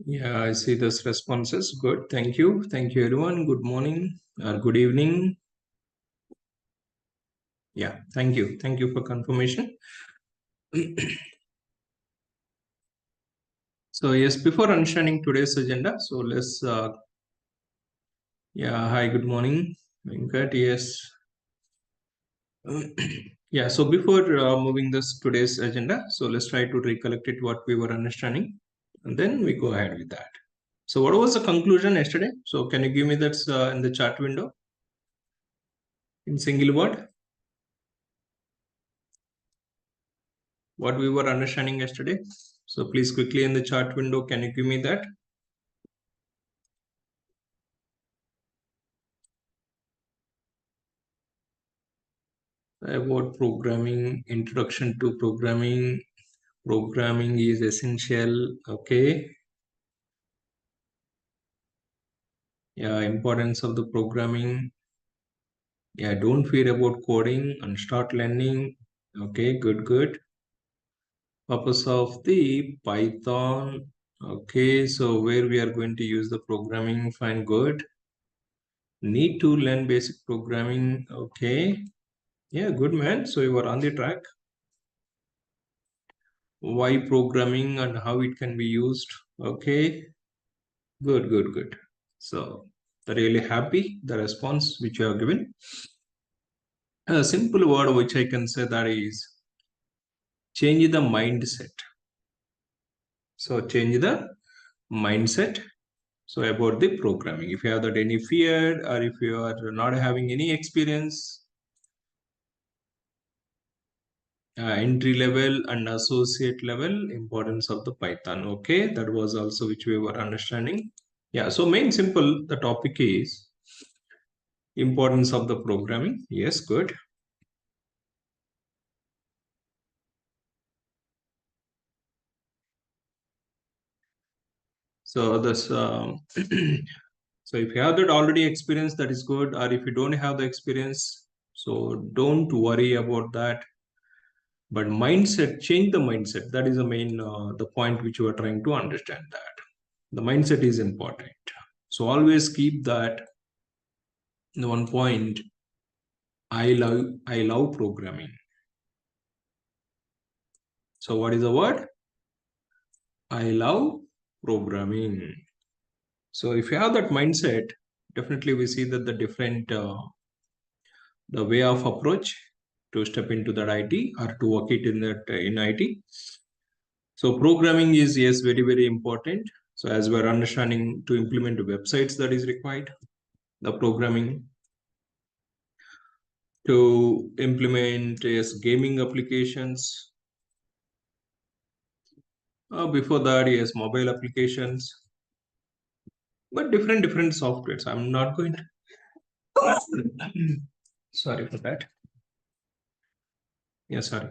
Yeah, I see this responses. Good. Thank you. Thank you, everyone. Good morning or good evening. Yeah, thank you. Thank you for confirmation. So, yes, before understanding today's agenda, so let's, yeah, hi, good morning. Venkat, yes. Yeah, so before moving this today's agenda, so let's try to recollect it what we were understanding, and then we go ahead with that. So, what was the conclusion yesterday? So, can you give me that in the chat window in single word? What we were understanding yesterday. So please quickly in the chart window, can you give me that? About programming, introduction to programming. Programming is essential. Okay. Yeah, importance of the programming. Yeah, don't fear about coding and start learning. Okay, good. Purpose of the Python. Okay, so where we are going to use the programming, fine, good. Need to learn basic programming. Okay. Yeah, good man. So you are on the track. Why programming and how it can be used. Okay, good. So really happy the response which you have given. A simple word which I can say that is change the mindset. So change the mindset. So about the programming, if you have that any fear or if you are not having any experience, entry level and associate level, importance of the Python. Okay, that was also which we were understanding. Yeah, so main simple the topic is importance of the programming. Yes, good. So this so if you have that already experience, that is good. Or if you don't have the experience, so don't worry about that. But mindset, change the mindset. That is the main the point which you are trying to understand. That the mindset is important. So always keep that the one point. I love programming. So what is the word? I love programming. So if you have that mindset, definitely we see that the different the way of approach to step into that IT or to work it in that in IT. So programming is yes very important. So as we're understanding to implement the websites that is required, the programming to implement yes gaming applications. Before that, yes, mobile applications, but different softwares. I'm not going to. Sorry for that. Yeah, sorry.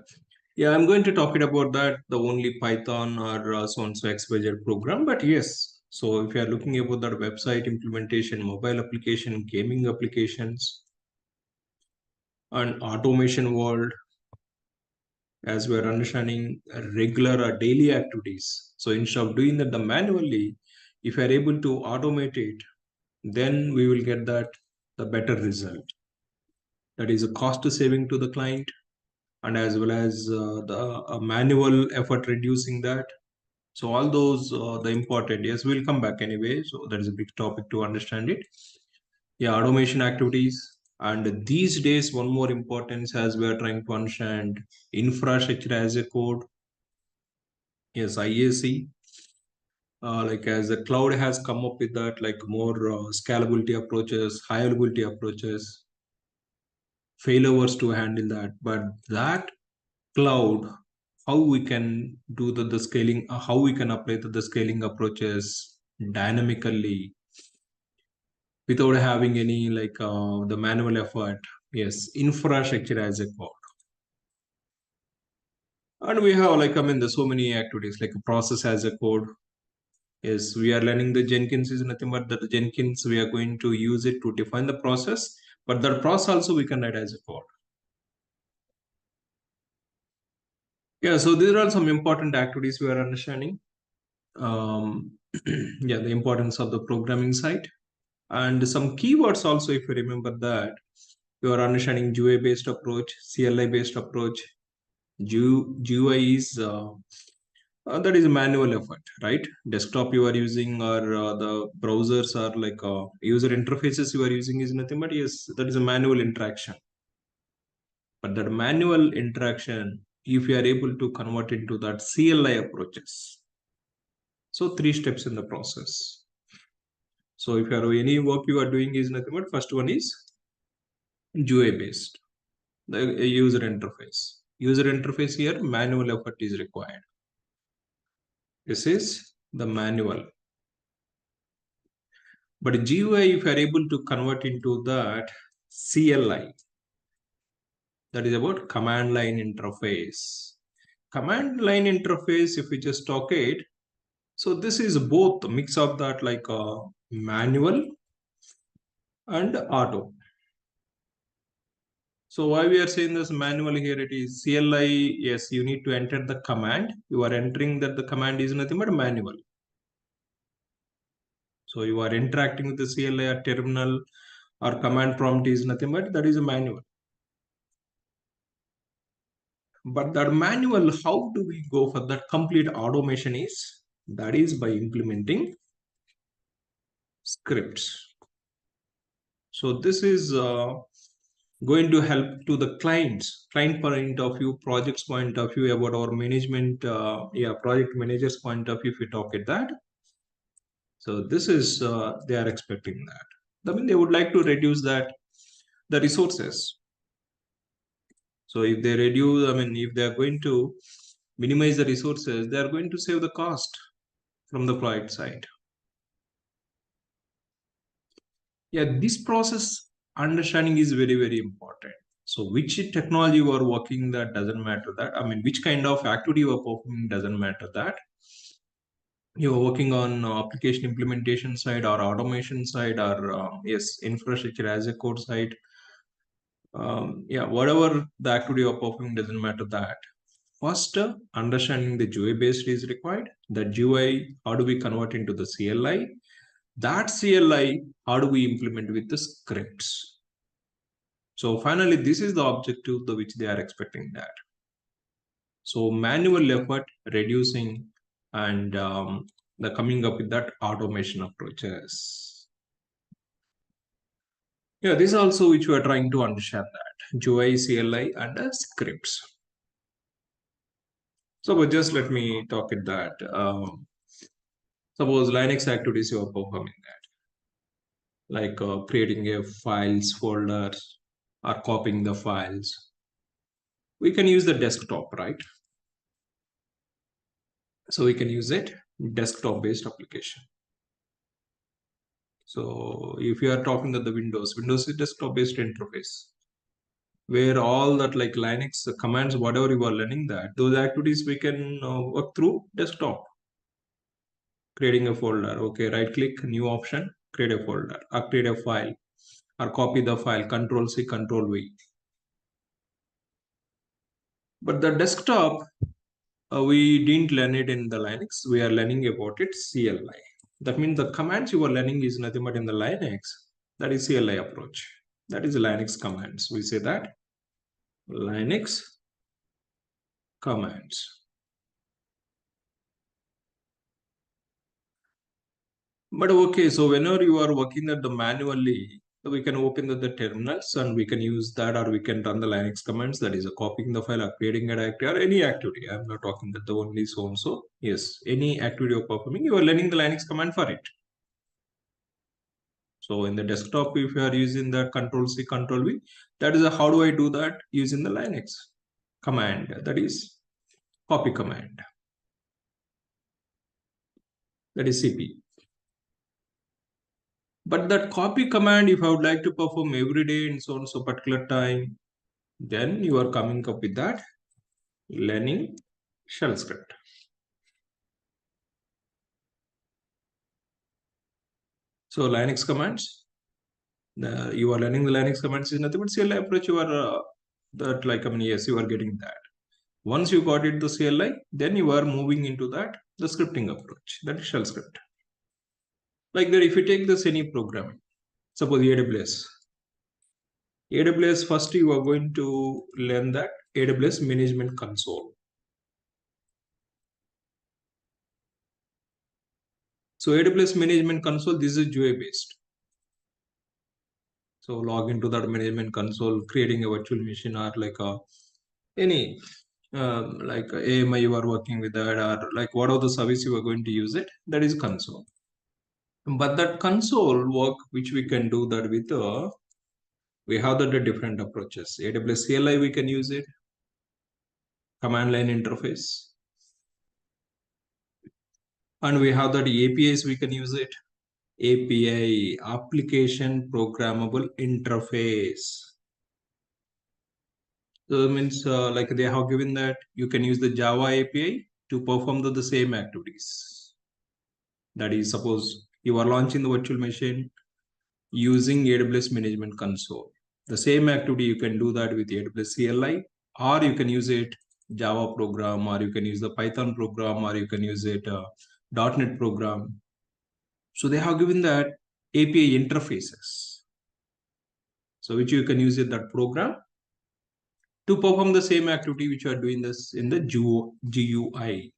Yeah, I'm going to talk it about that, the only Python or so-and-so XYZ program. But yes, so if you are looking about that website implementation, mobile application, gaming applications, and automation world, as we're understanding regular or daily activities. So instead of doing that the manually, if you are able to automate it, then we will get that the better result. That is a cost saving to the client, and as well as the manual effort reducing that. So all those the important, yes, we'll come back anyway. So that is a big topic to understand it. Yeah, automation activities. And these days, one more importance as we are trying to understand infrastructure as a code. Yes, IAC. Like as the cloud has come up with that, like more scalability approaches, high availability approaches, failovers to handle that. But that cloud, how we can do the scaling, how we can apply the scaling approaches dynamically without having any like the manual effort. Yes, infrastructure as a code. And we have like, I mean, there's so many activities like a process as a code. Yes, we are learning the Jenkins is nothing but that the Jenkins, we are going to use it to define the process, but that process also we can write as a code. Yeah, so these are some important activities we are understanding. Yeah, the importance of the programming side and some keywords also. If you remember that, you are understanding GUI based approach, CLI based approach. GUI is that is a manual effort, right? Desktop you are using, or the browsers are like user interfaces you are using is nothing but, yes, that is a manual interaction. But that manual interaction, if you are able to convert into that CLI approaches, so 3 steps in the process. So if you are any work you are doing is nothing but, first one is GUI based, the user interface. User interface here, manual effort is required. This is the manual. But GUI, if you are able to convert into that CLI, that is about command line interface. Command line interface, if we just talk it, so this is both a mix of that, like manual and auto. So why we are saying this manual here, it is CLI, yes, you need to enter the command. You are entering that the command is nothing but manual. So you are interacting with the CLI or terminal or command prompt is nothing but, that is a manual. But that manual, how do we go for that complete automation is, that is by implementing scripts. So this is going to help to the client point of view, projects point of view, about our management, project managers point of view, if we talk at that. So this is, they are expecting that. I mean, they would like to reduce that, the resources. So if they reduce, I mean, if they are going to minimize the resources, they are going to save the cost from the project side. Yeah, this process understanding is very, very important. So which technology you are working, that doesn't matter that. I mean, which kind of activity you are performing doesn't matter that. You're working on application implementation side or automation side, or yes, infrastructure as a code side. Yeah, whatever the activity you're performing doesn't matter that. First, understanding the GUI based is required. The GUI, how do we convert into the CLI? That CLI, how do we implement with the scripts? So finally, this is the objective which they are expecting that. So manual effort reducing, and the coming up with that automation approaches. Yeah, this also which we are trying to understand that GUI, CLI, and scripts. So just let me talk at that. Suppose Linux activities you are performing that, like creating a files folder or copying the files. We can use the desktop, right? So we can use it desktop based application. So if you are talking that the Windows is desktop based interface, where all that like Linux commands, whatever you are learning, that those activities we can work through desktop. Creating a folder, okay, right click, new option, create a folder, or create a file, or copy the file, Control C, Control V. But the desktop, we didn't learn it in the Linux. We are learning about it CLI. That means the commands you are learning is nothing but in the Linux. That is CLI approach. That is Linux commands. We say that Linux commands. But okay, so whenever you are working at the manually, we can open the terminals and we can use that, or we can run the Linux commands, that is copying the file or creating a directory or any activity. I'm not talking that the only so and so. Yes, any activity you're performing, you are learning the Linux command for it. So in the desktop, if you are using the Control C, Control V, that is how do I do that using the Linux command, that is copy command, that is CP. But that copy command, if I would like to perform every day in so and so particular time, then you are coming up with that learning shell script. So Linux commands, you are learning the Linux commands is nothing but CLI approach. You are that like, I mean, yes, you are getting that. Once you got it the CLI, then you are moving into that the scripting approach, that is shell script. Like that, if you take this any programming, suppose AWS, first you are going to learn that AWS Management Console. So AWS Management Console, this is GUI based. So log into that management console, creating a virtual machine or like any like AMI you are working with that, or like what are the service you are going to use it, that is console. But that console work which we can do that with we have the different approaches. AWS CLI we can use it, command line interface, and we have that APIs we can use it. API, application programmable interface. So that means like they have given that you can use the Java API to perform the same activities. That is, suppose you are launching the virtual machine using AWS Management Console. The same activity you can do that with AWS CLI, or you can use it Java program, or you can use the Python program, or you can use it .NET program. So they have given that API interfaces. So which you can use it that program to perform the same activity which you are doing this in the GUI.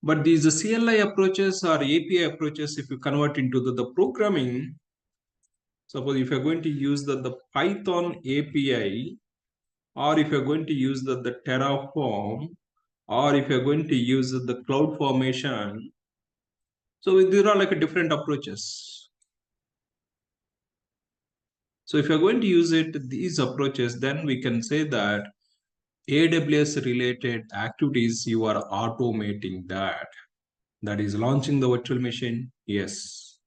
But these CLI approaches or API approaches, if you convert into the programming, suppose if you're going to use the Python API, or if you're going to use the Terraform, or if you're going to use the CloudFormation, so there are like different approaches. So if you're going to use these approaches, then we can say that AWS related activities, you are automating that. That is launching the virtual machine. Yes,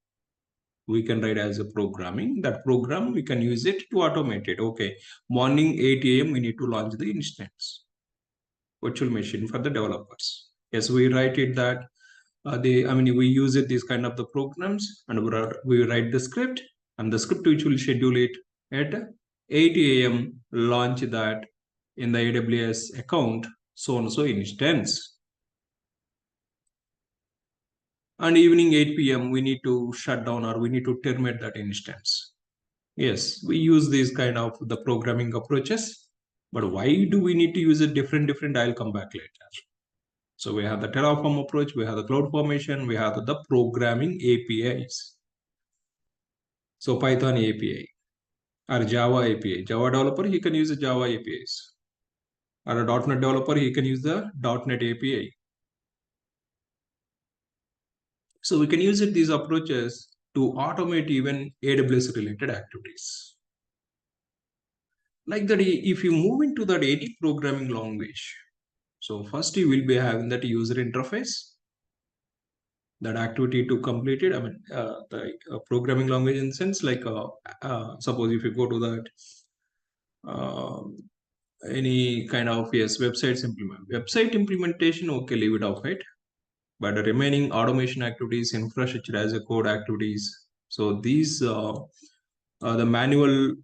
we can write as a programming. That program, we can use it to automate it. Okay, morning 8 a.m. we need to launch the instance virtual machine for the developers. Yes, we write it that we use it these kind of the programs, and we write the script, and the script which will schedule it at 8 a.m. launch that in the AWS account so and so instance, and evening 8 p.m. we need to shut down or we need to terminate that instance. Yes, we use these kind of the programming approaches, but why do we need to use a different? I'll come back later. So we have the Terraform approach, we have the CloudFormation, we have the programming APIs. So Python API or Java API. Java developer, he can use the Java APIs. Or a .NET developer, he can use the .NET API. So we can use these approaches to automate even AWS related activities. Like that, if you move into that any programming language, so first you will be having that user interface, that activity to complete it. The programming language in the sense like, suppose if you go to that any kind of, yes, website implementation, okay, leave it off it. But the remaining automation activities, infrastructure as a code activities, so these the manual,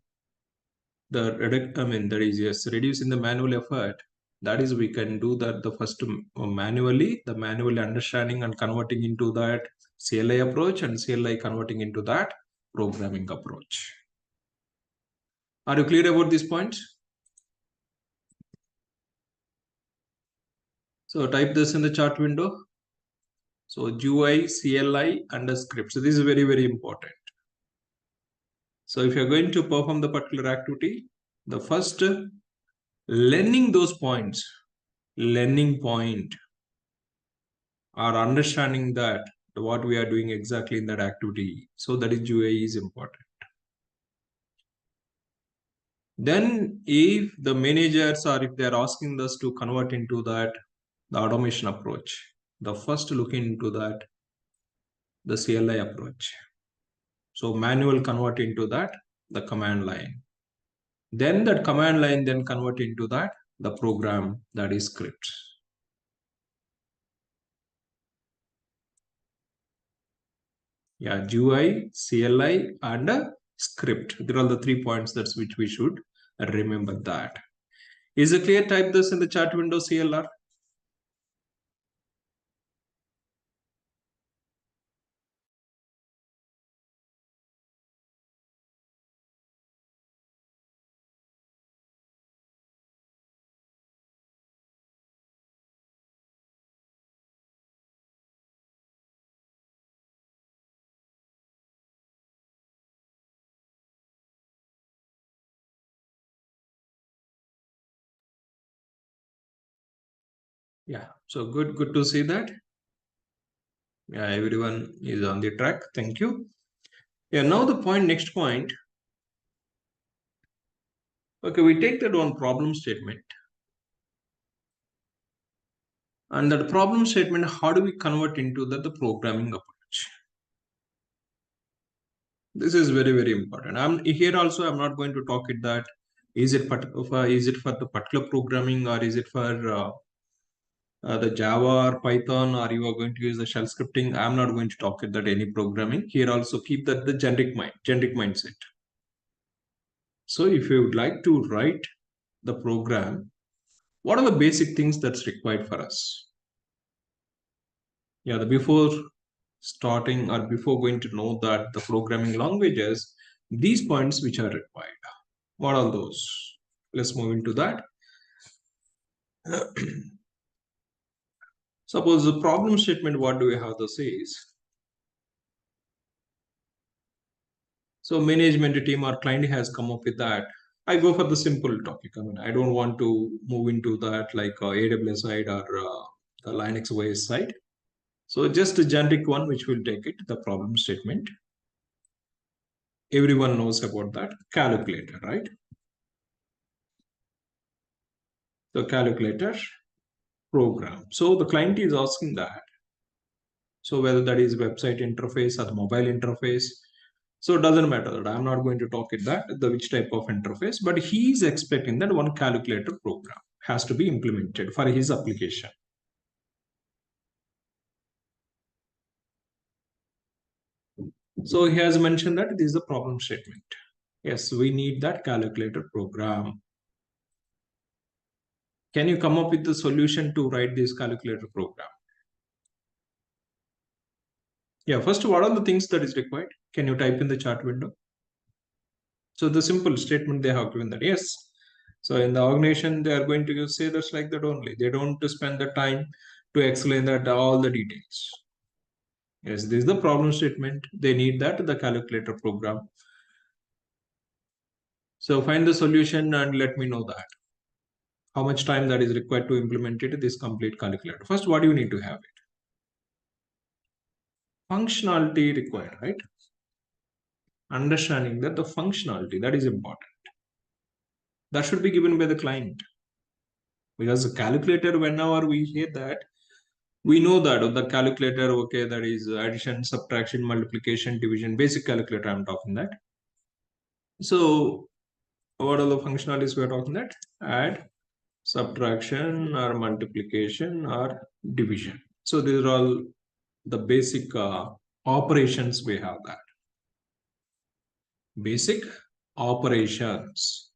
that is, yes, reducing the manual effort. That is, we can do that the first manually, the manual understanding and converting into that CLI approach, and CLI converting into that programming approach. Are you clear about these points? So type this in the chart window. So GUI, CLI, and the script. So this is very, very important. So if you're going to perform the particular activity, the first learning those points, learning point, or understanding that what we are doing exactly in that activity. So that is GUI is important. Then if the managers, or if they're asking us to convert into that, the automation approach, the first look into that, the CLI approach. So manual convert into that, the command line. Then that command line then convert into that, the program, that is script. Yeah, GUI, CLI, and script. There are the 3 points that's which we should remember that. Is it clear? Type this in the chat window, CLR. Yeah, so good to see that. Yeah, everyone is on the track. Thank you. Yeah, now the next point. Okay, we take that one problem statement. And that problem statement, how do we convert into the programming approach? This is very, very important. I'm here also, I'm not going to talk it that is it for the particular programming, or is it for the Java or Python, or you are going to use the shell scripting. I'm not going to talk it that any programming. Here also keep that the generic mindset. So if you would like to write the program, what are the basic things that's required for us? Yeah, before starting or before going to know that the programming languages, these points which are required. What are those? Let's move into that. Suppose the problem statement, what do we have to say is, so management team or client has come up with that. I go for the simple topic. I mean, I don't want to move into that like AWS side or the Linux OS side. So just a generic one, which will take it, the problem statement. Everyone knows about that calculator, right? The calculator program. So the client is asking that. So whether that is website interface or the mobile interface, so it doesn't matter that I'm not going to talk it that the which type of interface, but he is expecting that one calculator program has to be implemented for his application. So he has mentioned that this is the problem statement. Yes, we need that calculator program. Can you come up with the solution to write this calculator program? Yeah, first, what are the things that is required? Can you type in the chat window? So the simple statement they have given that yes. So in the organization, they are going to say that's like that only. They don't spend the time to explain that all the details. Yes, this is the problem statement. They need that the calculator program. So find the solution and let me know that how much time that is required to implement it, this complete calculator. First, what do you need to have it? Functionality required, right? Understanding that the functionality that is important. That should be given by the client. Because the calculator, whenever we hear that, we know that the calculator, okay, that is addition, subtraction, multiplication, division, basic calculator I'm talking that. So what are the functionalities we're talking that? Add, subtraction, or multiplication, or division. So these are all the basic operations we have that. Basic operations.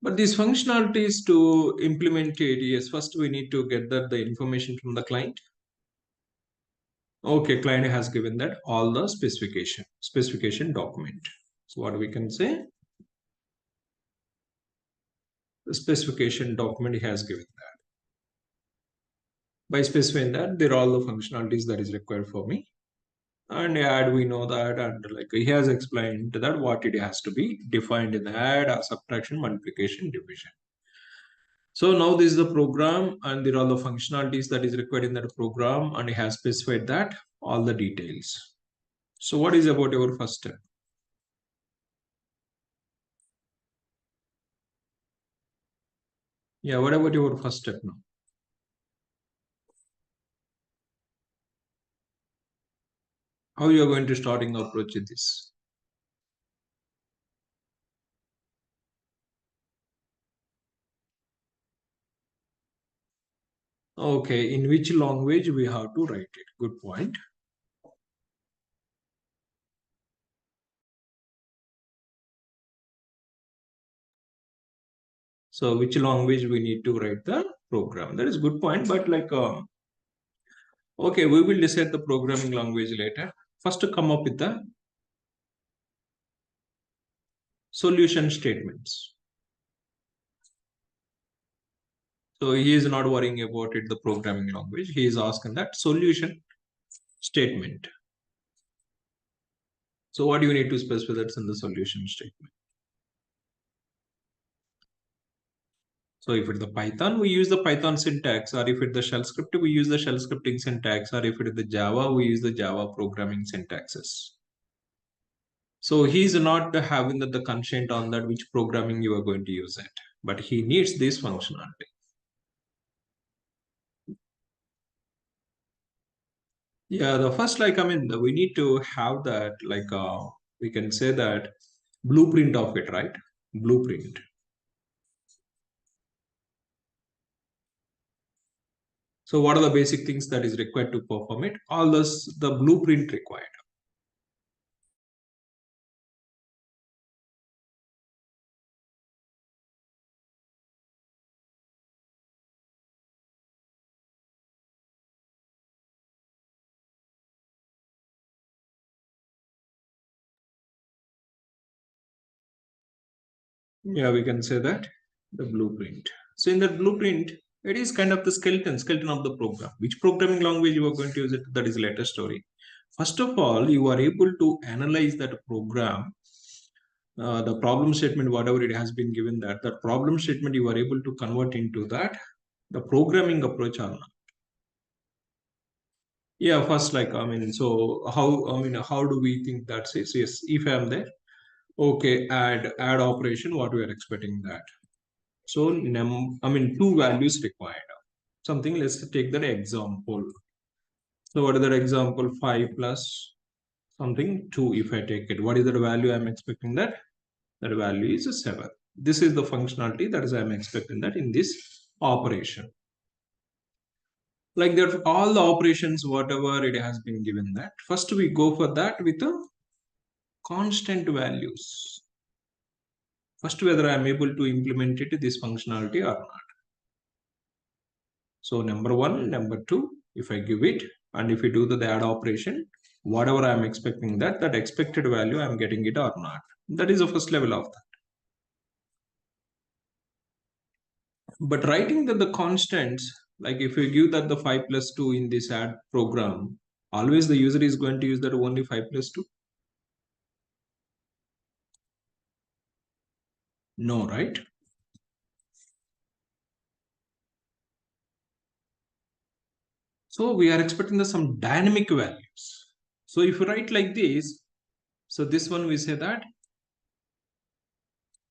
But these functionalities to implement it, yes, first we need to get that the information from the client. Okay, client has given that all the specification document. So what we can say, the specification document he has given that. By specifying that, there are all the functionalities that is required for me. And add, we know that, and like he has explained that what it has to be defined in the add, or subtraction, multiplication, division. So now this is the program, and there are all the functionalities that is required in that program, and he has specified that all the details. So what is about your first step? Yeah, what about your first step now? How you are going to starting approach with this? Okay, in which language we have to write it? Good point. So which language we need to write the program? That is good point, but like okay, we will decide the programming language later. First to come up with the solution statements. So he is not worrying about it, the programming language. He is asking that solution statement. So what do you need to specify that's in the solution statement? So if it's the Python, we use the Python syntax, or if it's the shell script, we use the shell scripting syntax, or if it is the Java, we use the Java programming syntaxes. So he's not having the constraint on that which programming you are going to use it, but he needs this functionality. Yeah, the first, like, I mean, we need to have that, like, we can say that blueprint of it, right? Blueprint. So what are the basic things that is required to perform it? All this, the blueprint required. Yeah, we can say that the blueprint. So in the blueprint, it is kind of the skeleton of the program. Which programming language you are going to use it, that is a later story. First of all, you are able to analyze that program, the problem statement, whatever it has been given that problem statement you are able to convert into that, the programming approach or not. Yeah, first, like, I mean, so how do we think that says, yes, if I am there, okay, add operation, what we are expecting that. So, two values required. Something, let's take that example. So, what is that example? 5 plus something 2. If I take it, what is the value I'm expecting that? That value is a 7. This is the functionality that is I'm expecting that in this operation. Like that, all the operations, whatever it has been given that. First, we go for that with a constant values. First, whether I'm able to implement it this functionality or not. So number 1, number 2, if I give it, and if we do the add operation, whatever I'm expecting that expected value, I'm getting it or not. That is the first level of that. But writing that the constants, like if you give that the 5 plus 2 in this add program, always the user is going to use that only 5 plus 2. No, right? So we are expecting some dynamic values. So if you write like this, so this one we say that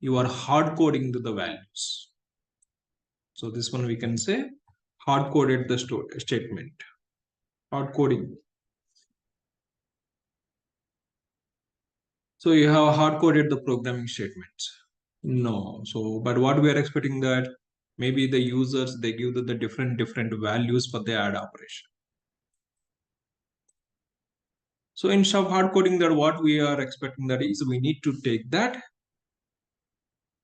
you are hard coding the values. So this one we can say hard coded the statement. Hard coding. So you have hard coded the programming statements. No. So, but what we are expecting that maybe the users, they give the different values for the add operation. So instead of hard coding that, what we are expecting that is we need to take that.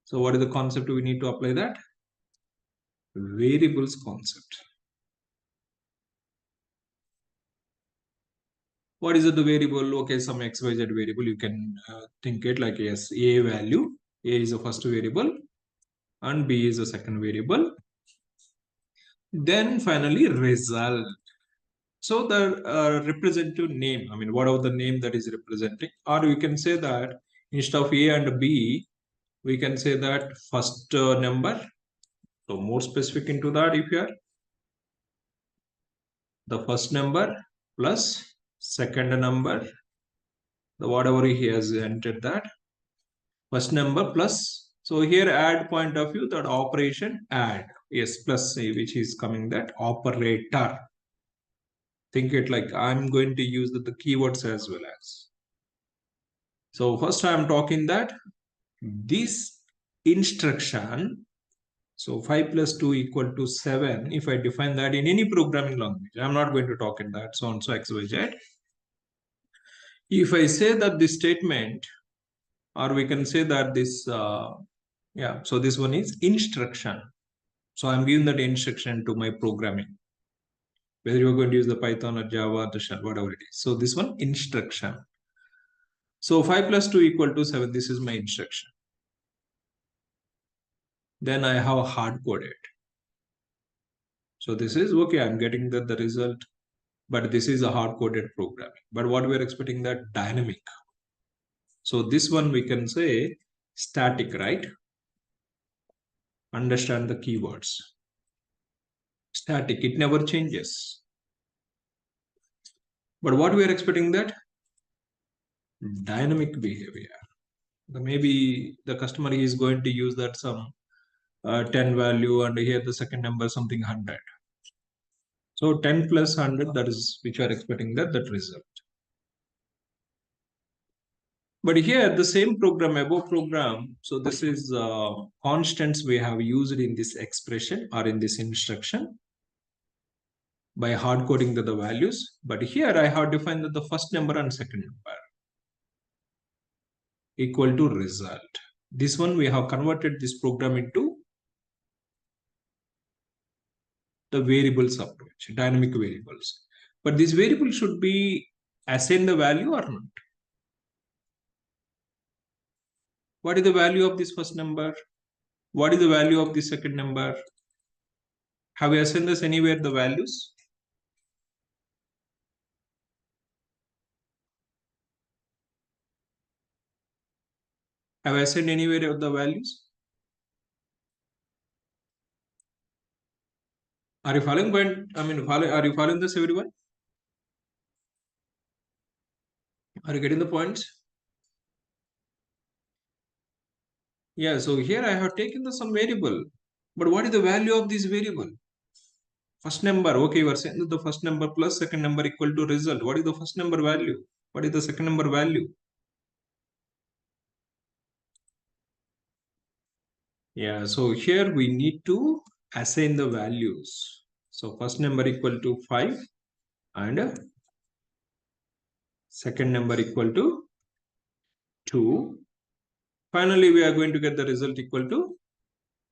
So what is the concept we need to apply that? Variables concept. What is it, the variable? Okay, some xyz variable, you can think it like, yes, a value. A is the first variable and b is the second variable. Then finally result. So the representative name, I mean, whatever the name that is representing, or we can say that instead of A and B, we can say that first number. So more specific into that, if you are the first number plus second number, the whatever he has entered that first number plus. So here add point of view, that operation add, yes, plus which is coming that operator. Think it like I'm going to use the keywords as well as. So first I'm talking that this instruction, so 5 plus 2 equal to 7, if I define that in any programming language, I'm not going to talk in that, so on, so XYZ. If I say that this statement, or we can say that this, yeah, so this one is instruction. So I'm giving that instruction to my programming, whether you're going to use the Python or Java or the shell, whatever it is. So this one, instruction. So 5 plus 2 equal to 7, this is my instruction. Then I have hard coded. So this is okay, I'm getting the result, but this is a hard coded programming. But what we're expecting that dynamic. So this one we can say static, right? understand the keywords. Static, it never changes. But what we are expecting that? Dynamic behavior. Maybe the customer is going to use that some 10 value, and here the second number something 100. So 10 plus 100, that is which we are expecting that result. But here the same program, above program, so this is constants we have used in this expression or in this instruction by hard coding the values. But here I have defined that the first number and second number equal to result. This one we have converted this program into the variables approach, dynamic variables. But this variable should be assigned the value or not. What is the value of this first number? What is the value of the second number? Have we assigned this anywhere the values? Have I assigned anywhere of the values? Are you following point? I mean, are you following this, everyone? Are you getting the points? Yeah, so here I have taken the some variable. But what is the value of this variable? First number, okay, you are saying that the first number plus second number equal to result. What is the first number value? What is the second number value? Yeah, so here we need to assign the values. So first number equal to 5 and second number equal to 2. Finally, we are going to get the result equal to,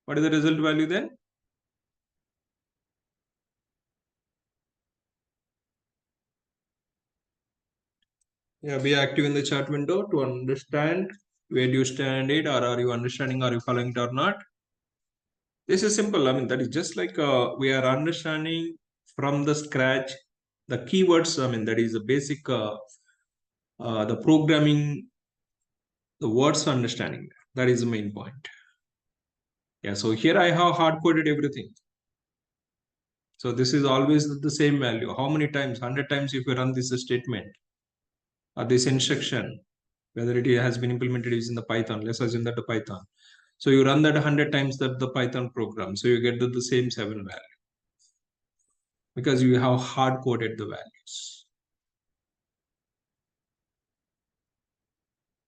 what is the result value then? Yeah, be active in the chat window to understand where do you stand it, or are you understanding, are you following it or not? This is simple. I mean, that is just like we are understanding from the scratch the keywords. I mean, that is the basic, the programming, the words understanding. That is the main point. Yeah, so here I have hard coded everything. So this is always the same value. How many times? 100 times if you run this statement or this instruction, whether it has been implemented using the Python, let's assume that the Python. So you run that 100 times that the Python program. So you get the same 7 value because you have hard coded the values.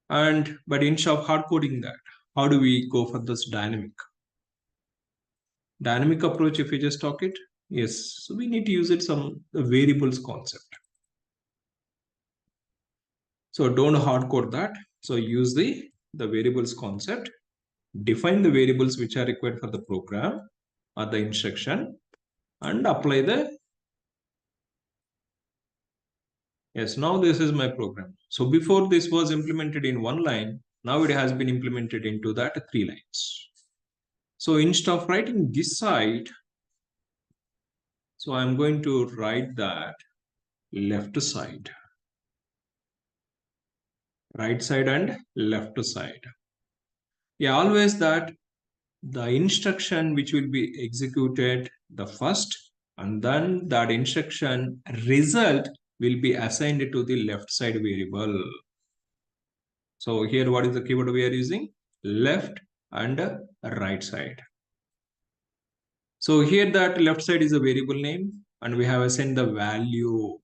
And but instead of hard coding that, how do we go for this dynamic approach? If we just talk it, yes, so we need to use it some variables concept. So don't hard code that. So use the variables concept, define the variables which are required for the program or the instruction, and apply the. Yes, now this is my program. So before this was implemented in 1 line, now it has been implemented into that 3 lines. So instead of writing this side, so I'm going to write that left side, right side and left side. Yeah, always that the instruction which will be executed the first, and then that instruction result will be assigned to the left side variable. So here what is the keyword we are using? Left and right side. So here that left side is a variable name and we have assigned the value.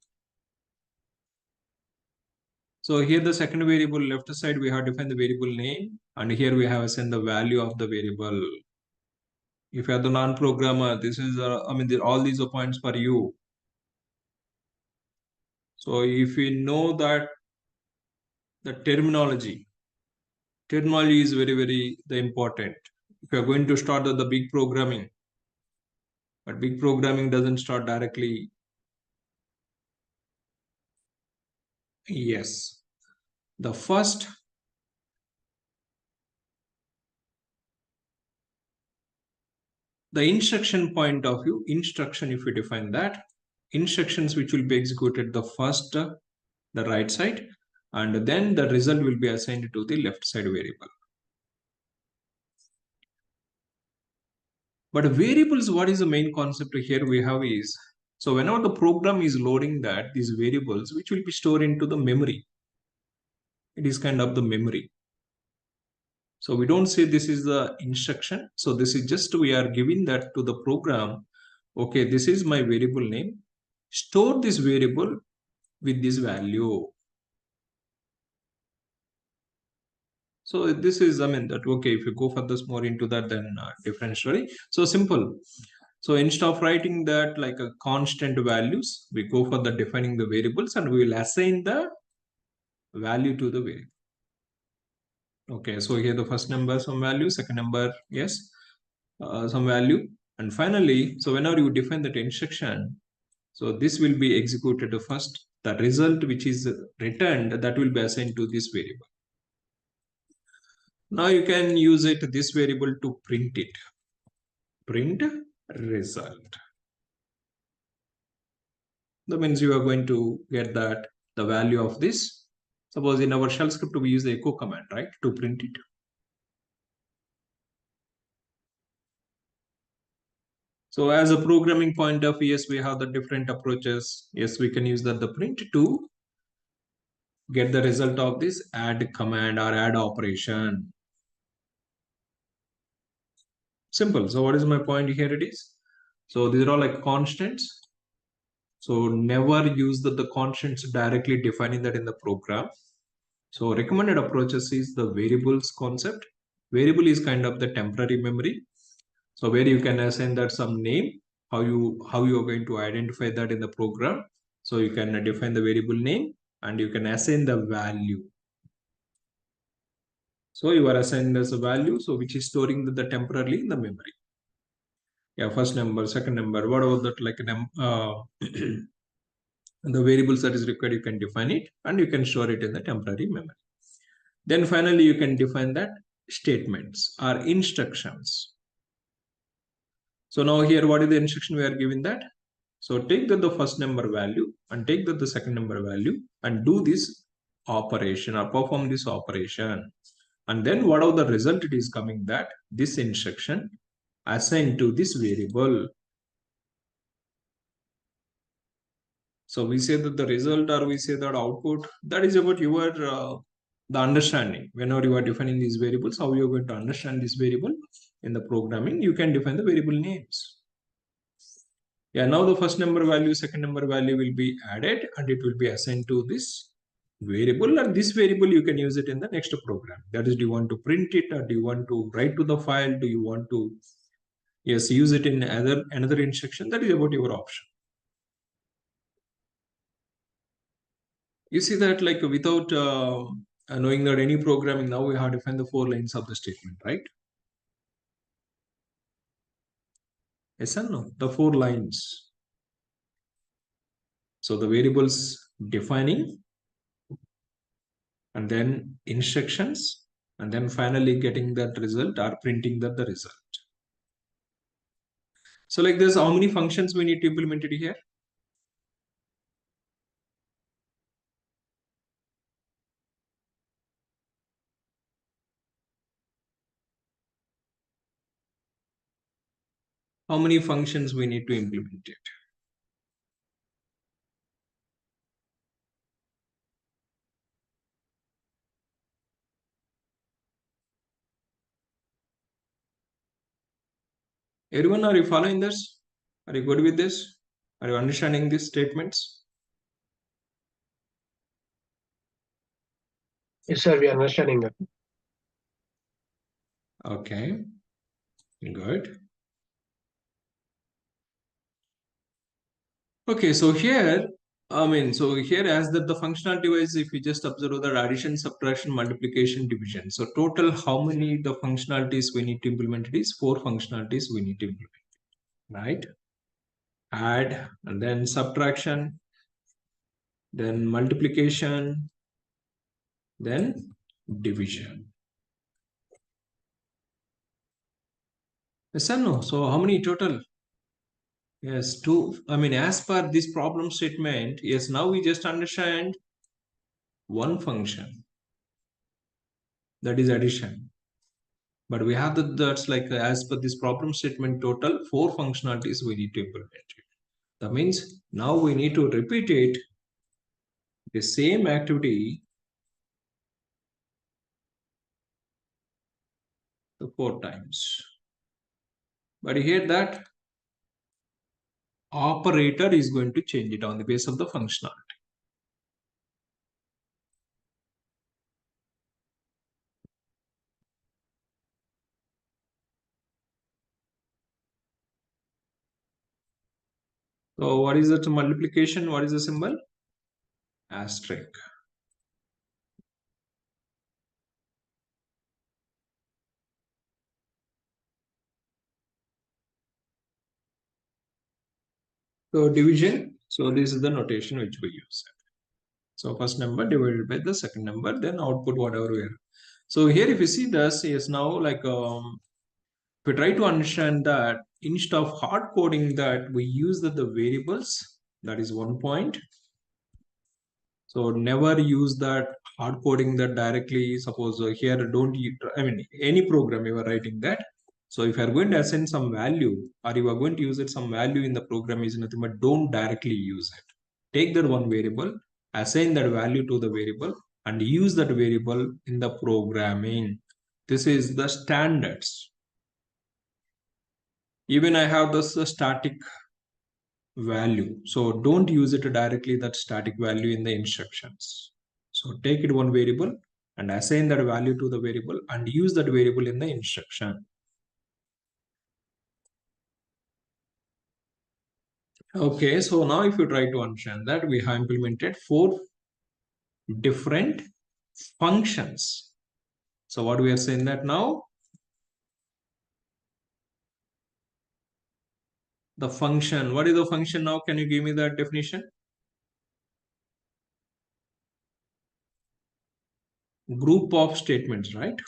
So here the second variable left side we have defined the variable name, and here we have assigned the value of the variable. If you are the non-programmer, this is I mean all these are points for you. So if we know that the terminology is very the important. If you are going to start the big programming, but big programming doesn't start directly. Yes, the first the instruction point of view, instruction, if we define that, instructions which will be executed the first the right side, and then the result will be assigned to the left side variable. But variables, what is the main concept here we have is, so whenever the program is loading that, these variables, which will be stored into the memory, it is kind of the memory. So we don't say this is the instruction. So this is just, we are giving that to the program. Okay, this is my variable name. Store this variable with this value. So this is, I mean, that, okay, if you go further more into that, then different story. So simple. So instead of writing that like a constant values, we go for the defining the variables and we will assign the value to the variable. Okay, so here the first number, some value, second number, yes, some value. And finally, so whenever you define that instruction, so this will be executed first. The result which is returned, that will be assigned to this variable. Now you can use it, this variable, to print it. Print result. That means you are going to get that the value of this. Suppose in our shell script we use the echo command, right, to print it. So as a programming point of view, yes, we have the different approaches. Yes, we can use the print to get the result of this add command or add operation. Simple. So what is my point here? It is, so these are all like constants. So never use the constants directly defining that in the program. So recommended approaches is the variables concept. Variable is kind of the temporary memory. So where you can assign that some name, how you are going to identify that in the program. So you can define the variable name and you can assign the value. So you are assigned as a value, so which is storing the temporarily in the memory. Yeah, first number, second number, whatever that like the variables that is required, you can define it and you can store it in the temporary memory. Then finally, you can define that statements or instructions. So now here, what is the instruction we are giving that? So take the first number value and take the second number value and do this operation or perform this operation. And then whatever the result it is coming, that this instruction assigned to this variable. So we say that the result or we say that output, that is about your the understanding. Whenever you are defining these variables, how you are going to understand this variable in the programming, you can define the variable names. Yeah, now the first number value, second number value will be added and it will be assigned to this variable, and this variable you can use it in the next program. That is, do you want to print it or do you want to write to the file? Do you want to, yes, use it in another instruction? That is about your option. You see that like without knowing that any programming, now we have defined the 4 lines of the statement, right? Yes or no? The 4 lines. So the variables defining and then instructions and then finally getting that result or printing the result. So like this, how many functions we need to implement it here? How many functions we need to implement it? Everyone, are you following this? Are you good with this? Are you understanding these statements? Yes, sir, we are understanding that. Okay, good. Okay, so here, I mean, so here as the functionality wise, if you just observe the addition, subtraction, multiplication, division. So total, how many the functionalities we need to implement? It is 4 functionalities we need to implement, right? Add and then subtraction, then multiplication, then division. Yes or no? So how many total? Yes, 2. I mean, as per this problem statement, yes, now we just understand one function, that is addition. But we have that's like as per this problem statement, total 4 functionalities we need to implement it. That means now we need to repeat it, the same activity, 4 times. But here that operator is going to change it on the basis of the functionality. So what is that multiplication? What is the symbol? Asterisk. So division. So this is the notation which we use. So first number divided by the second number, then output whatever we are. So here if you see this is now like if we try to understand that instead of hard coding that we use the variables, that is one point. So never use that hard coding that directly. Suppose here don't use, I mean any program you are writing that. So if you are going to assign some value or you are going to use it some value in the program is nothing but don't directly use it. Take that one variable, assign that value to the variable and use that variable in the programming. This is the standards. Even I have this static value. So don't use it directly that static value in the instructions. So take it one variable and assign that value to the variable and use that variable in the instruction. Okay, so now if you try to understand that we have implemented 4 different functions. So what we are saying that now the function, what is the function now? Can you give me that definition? Group of statements, right?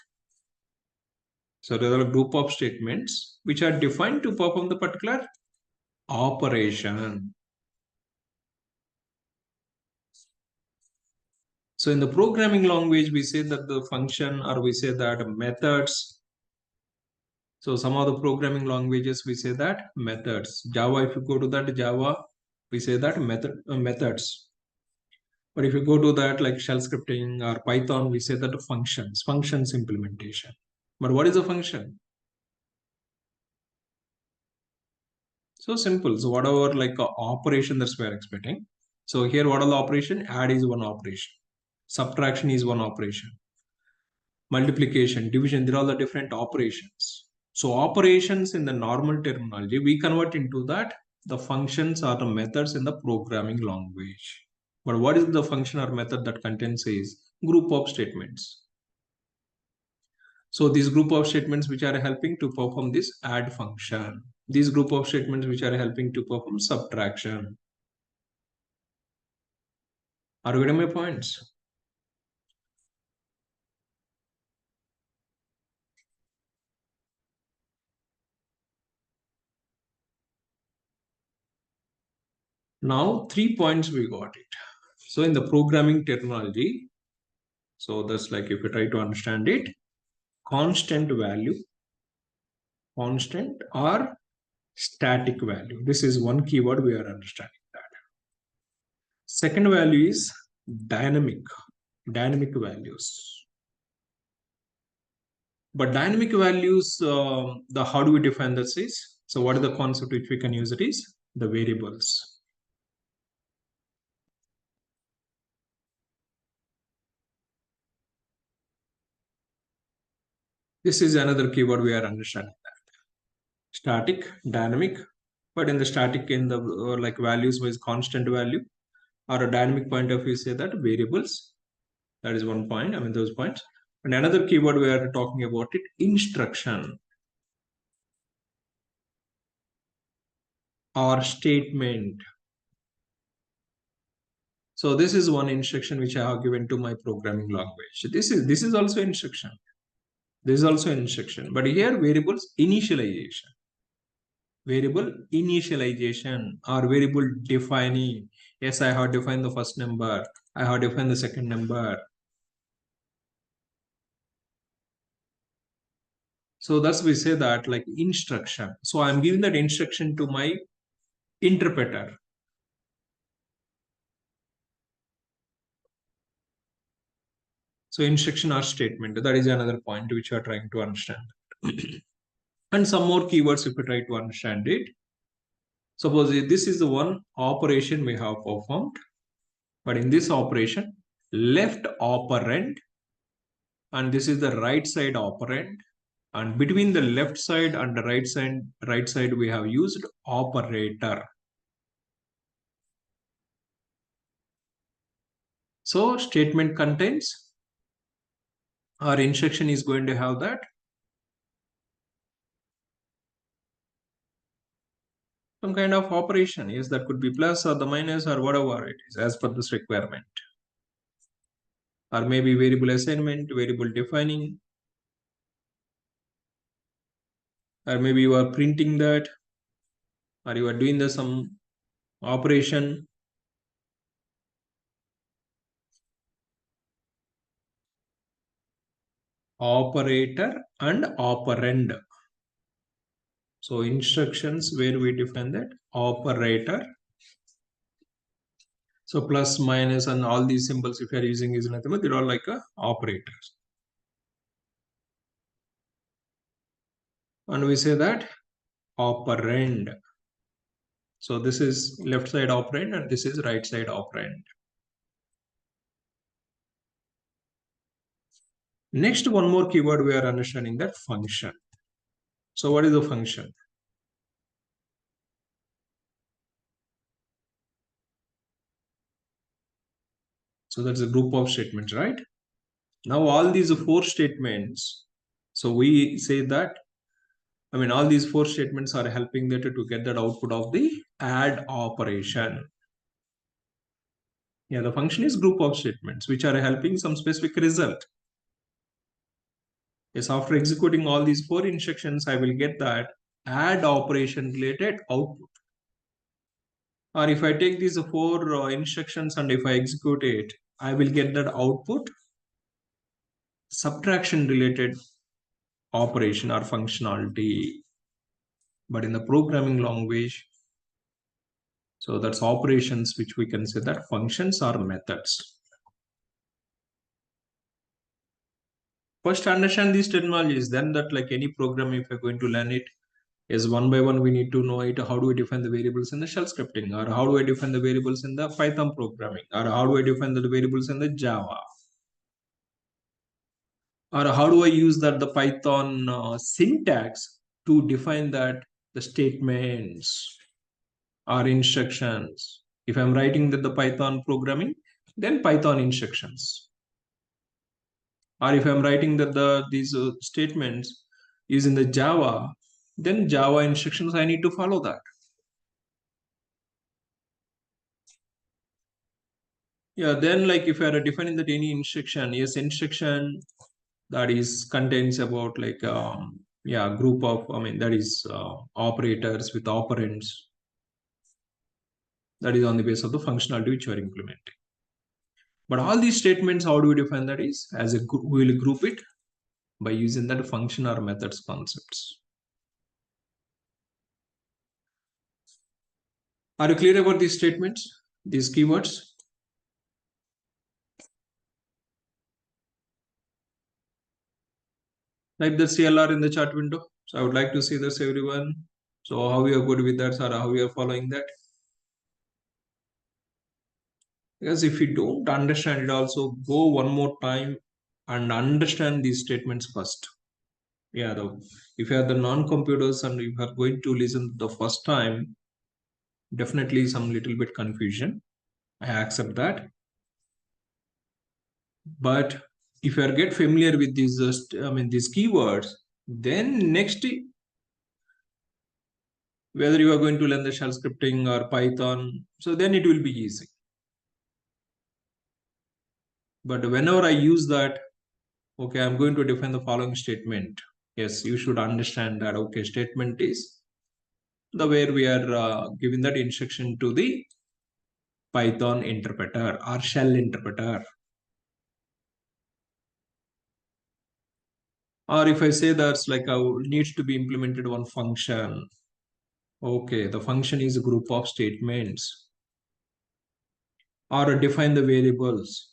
So there are a group of statements which are defined to perform the particular operation. So in the programming language, we say that the function or we say that methods. So some of the programming languages, we say that methods. Java, if you go to that Java, we say that methods. But if you go to that like shell scripting or Python, we say that functions implementation. But what is a function? So simple. So whatever like operation that's we are expecting. So here, what are the operation? Add is one operation. Subtraction is one operation. Multiplication, division, they're all the different operations. So operations in the normal terminology, we convert into that the functions are the methods in the programming language. But what is the function or method that contains is group of statements. So this group of statements which are helping to perform this add function. These group of statements which are helping to perform subtraction. Are you getting my points? Now 3 points we got it. So in the programming terminology, so that's like if you try to understand it, constant value, constant or static value. This is one keyword we are understanding that. Second value is dynamic values. But dynamic values, the how do we define this is? So what is the concept which we can use it is the variables. This is another keyword we are understanding that. Static, dynamic, but in the static in the like values was constant value or a dynamic point of view say that variables. That is one point. I mean those points. And another keyword we are talking about it, instruction or statement. So this is one instruction which I have given to my programming language. This is also instruction. This is also instruction. But here variables initialization. Variable initialization or variable defining. Yes, I have defined the first number. I have defined the second number. So thus we say that like instruction. So I'm giving that instruction to my interpreter. So instruction or statement, that is another point which you are trying to understand. And some more keywords if you try to understand it. Suppose this is the one operation we have performed, but in this operation, left operand, and this is the right side operand, and between the left side and the right side we have used operator. So statement contains, our instruction is going to have that some kind of operation. Yes, that could be plus or the minus or whatever it is as per this requirement. Or maybe variable assignment, variable defining, or maybe you are printing that, or you are doing the some operation. Operator and operand. So instructions where we define that operator. So plus, minus, and all these symbols if you are using is nothing but they're all like operators. And we say that operand. So this is left side operand and this is right side operand. Next, one more keyword we are understanding, that function. So what is the function? So that's a group of statements, right? Now all these four statements, so we say that, I mean, all these four statements are helping that to get that output of the add operation. Yeah, the function is group of statements which are helping some specific result. Yes, after executing all these four instructions, I will get that add operation related output. Or if I take these four instructions and if I execute it, I will get that output subtraction related operation or functionality. But in the programming language, so that's operations, which we can say that functions are methods. First understand these terminologies, then that like any program, if you're going to learn it, is one by one we need to know it. How do I define the variables in the shell scripting, or how do I define the variables in the Python programming, or how do I define the variables in the Java, or how do I use that the Python syntax to define that the statements or instructions. If I'm writing that the Python programming, then Python instructions. Or if I'm writing that these statements is in the Java, then Java instructions, I need to follow that. Yeah, then like if you are defining that any instruction, yes, instruction that is contains about like yeah, group of, I mean, that is operators with operands. That is on the basis of the functionality which you are implementing. But all these statements, how do we define that is as a group, we will group it by using that function or methods concepts. Are you clear about these statements, these keywords? Type the CLR in the chat window. So I would like to see this, everyone. So how you are good with that, or how you are following that? Because if you don't understand it, also go one more time and understand these statements first. Yeah, if you are the non-computers and you are going to listen the first time, definitely some little bit confusion. I accept that. But if you are get familiar with these, I mean, these keywords, then next, whether you are going to learn the shell scripting or Python, so then it will be easy. But whenever I use that, okay, I'm going to define the following statement. Yes, you should understand that, okay, statement is the where we are giving that instruction to the Python interpreter or shell interpreter. Or if I say that's like needs to be implemented one function. Okay, the function is a group of statements. Or define the variables.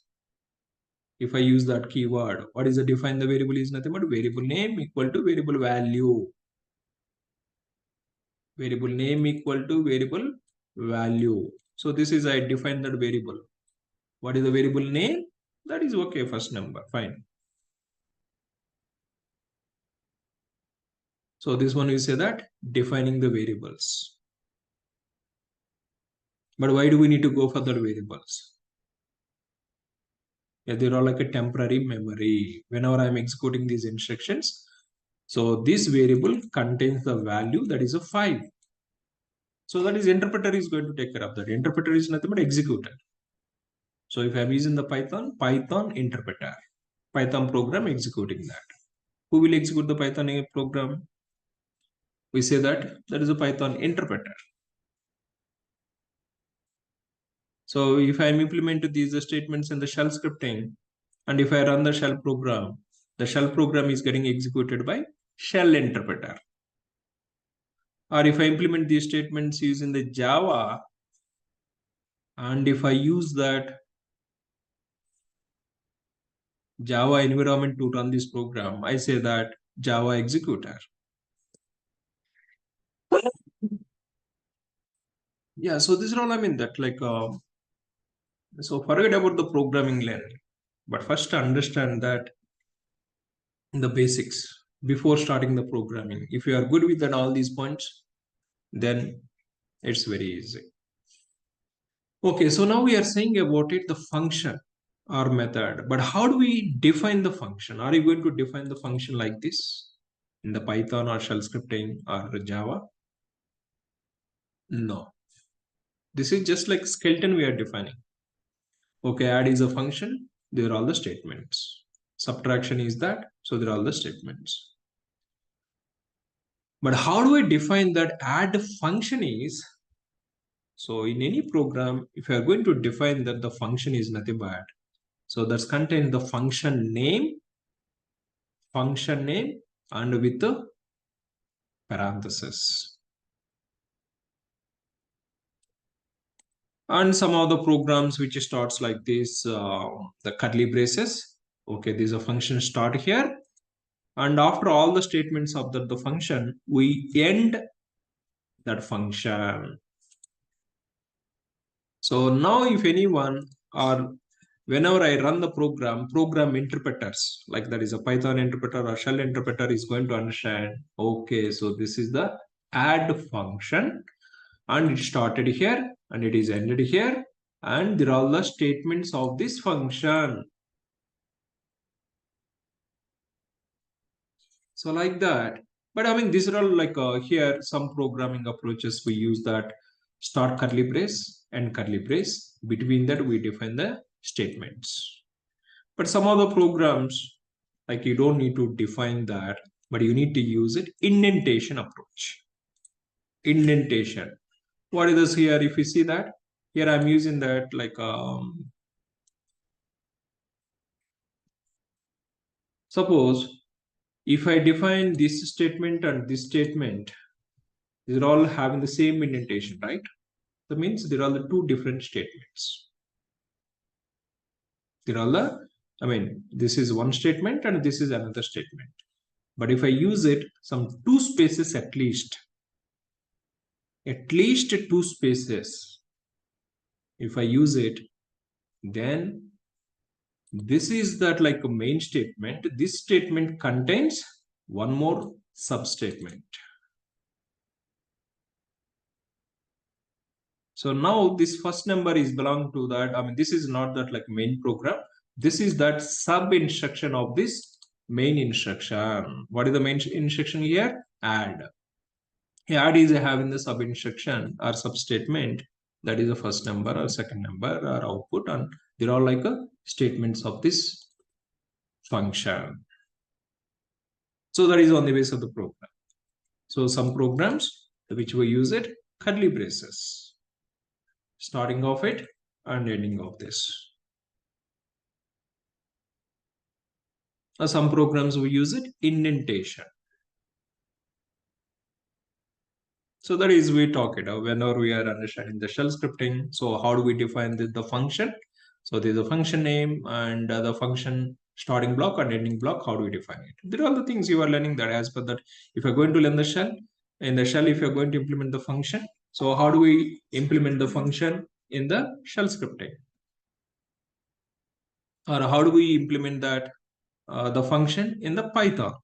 If I use that keyword, what is the define the variable is nothing but variable name equal to variable value. Variable name equal to variable value. So this is I define that variable. What is the variable name? That is okay, first number, fine. So this one we say that defining the variables. But why do we need to go for the variables? Yeah, they're all like a temporary memory. Whenever I'm executing these instructions, so this variable contains the value that is a 5. So that is interpreter is going to take care of that. Interpreter is nothing but executor. So if I'm using the Python interpreter, Python program executing that. Who will execute the Python program? We say that is a Python interpreter. So if I'm implementing these statements in the shell scripting, and if I run the shell program is getting executed by shell interpreter. Or if I implement these statements using the Java, and if I use that Java environment to run this program, I say that Java executor. Yeah, so this is all I mean that like, so forget about the programming learning, but first understand that the basics before starting the programming. If you are good with that all these points, then it's very easy. Okay, so now we are saying about it the function or method, but how do we define the function? Are you going to define the function like this in the Python or shell scripting or Java? No, this is just like skeleton we are defining. Okay, add is a function, they're all the statements. Subtraction is that, so they're all the statements. But how do I define that add function is? So in any program, if you are going to define that the function is nothing but, so that's contain the function name, and with the parenthesis. And some of the programs which starts like this, the curly braces. Okay, there's a function start here. And after all the statements of the function, we end that function. So now if anyone or whenever I run the program interpreters, like that is a Python interpreter or shell interpreter is going to understand, okay, so this is the add function and it started here and it is ended here and there are all the statements of this function. So like that. But I mean, these are all like here, some programming approaches we use that start curly brace and curly brace. Between that, we define the statements. But some other programs, like you don't need to define that, but you need to use it indentation approach. Indentation. What is this here? If you see that, here I'm using that like suppose if I define this statement and this statement, these are all having the same indentation, right? That means there are the two different statements. There are the, I mean, this is one statement and this is another statement. But if I use it, some two spaces at least two spaces. If I use it, then this is that like a main statement. This statement contains one more substatement. So now this first number is belong to that. I mean, this is not that like main program. This is that sub instruction of this main instruction. What is the main instruction here? Add. Add is having the sub instruction or sub statement. That is the first number or second number or output, and they're all like a statements of this function. So that is on the base of the program. So some programs which we use it curly braces, starting of it and ending of this. Some programs we use it indentation. So that is we talk it out whenever we are understanding the shell scripting. So how do we define the function? So there's a function name and the function starting block and ending block. How do we define it? There are all the things you are learning that as per that. If you're going to learn the shell, in the shell, if you're going to implement the function, so how do we implement the function in the shell scripting? Or how do we implement that the function in the Python?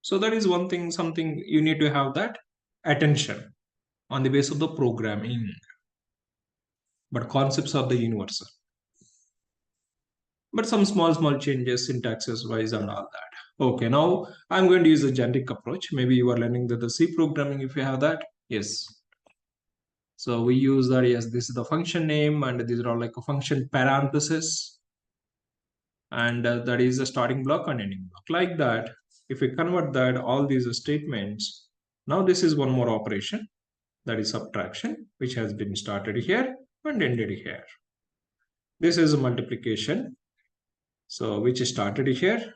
So that is one thing, something you need to have that attention on the base of the programming. But concepts are the universal. But some small changes syntaxes wise and all that. Okay, now I'm going to use a generic approach. Maybe you are learning the C programming if you have that. Yes. So we use that, yes, this is the function name and these are all like a function parenthesis. And that is the starting block and ending block. Like that, if we convert that, all these statements, now this is one more operation, that is subtraction, which has been started here and ended here. This is a multiplication, so which started here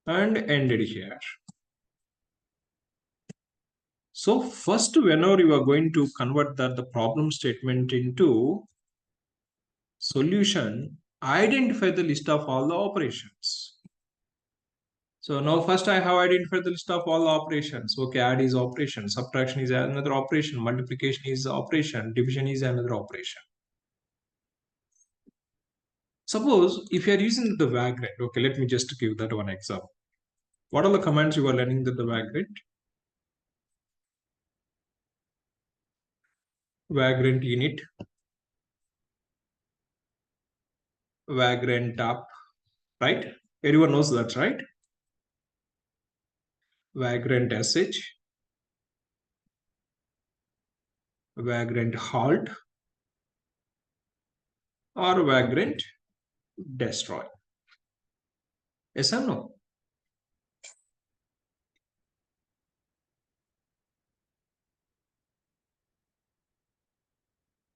and ended here. So first, whenever you are going to convert the problem statement into solution, identify the list of all the operations. So now first I have identified the list of all the operations. Okay, add is operation, subtraction is another operation, multiplication is operation, division is another operation. Suppose if you are using the vagrant, okay, let me just give that one example. What are the commands you are learning that the vagrant? Vagrant init, vagrant up, right? Everyone knows that, right? Vagrant sh, vagrant halt, or vagrant destroy. Yes or no?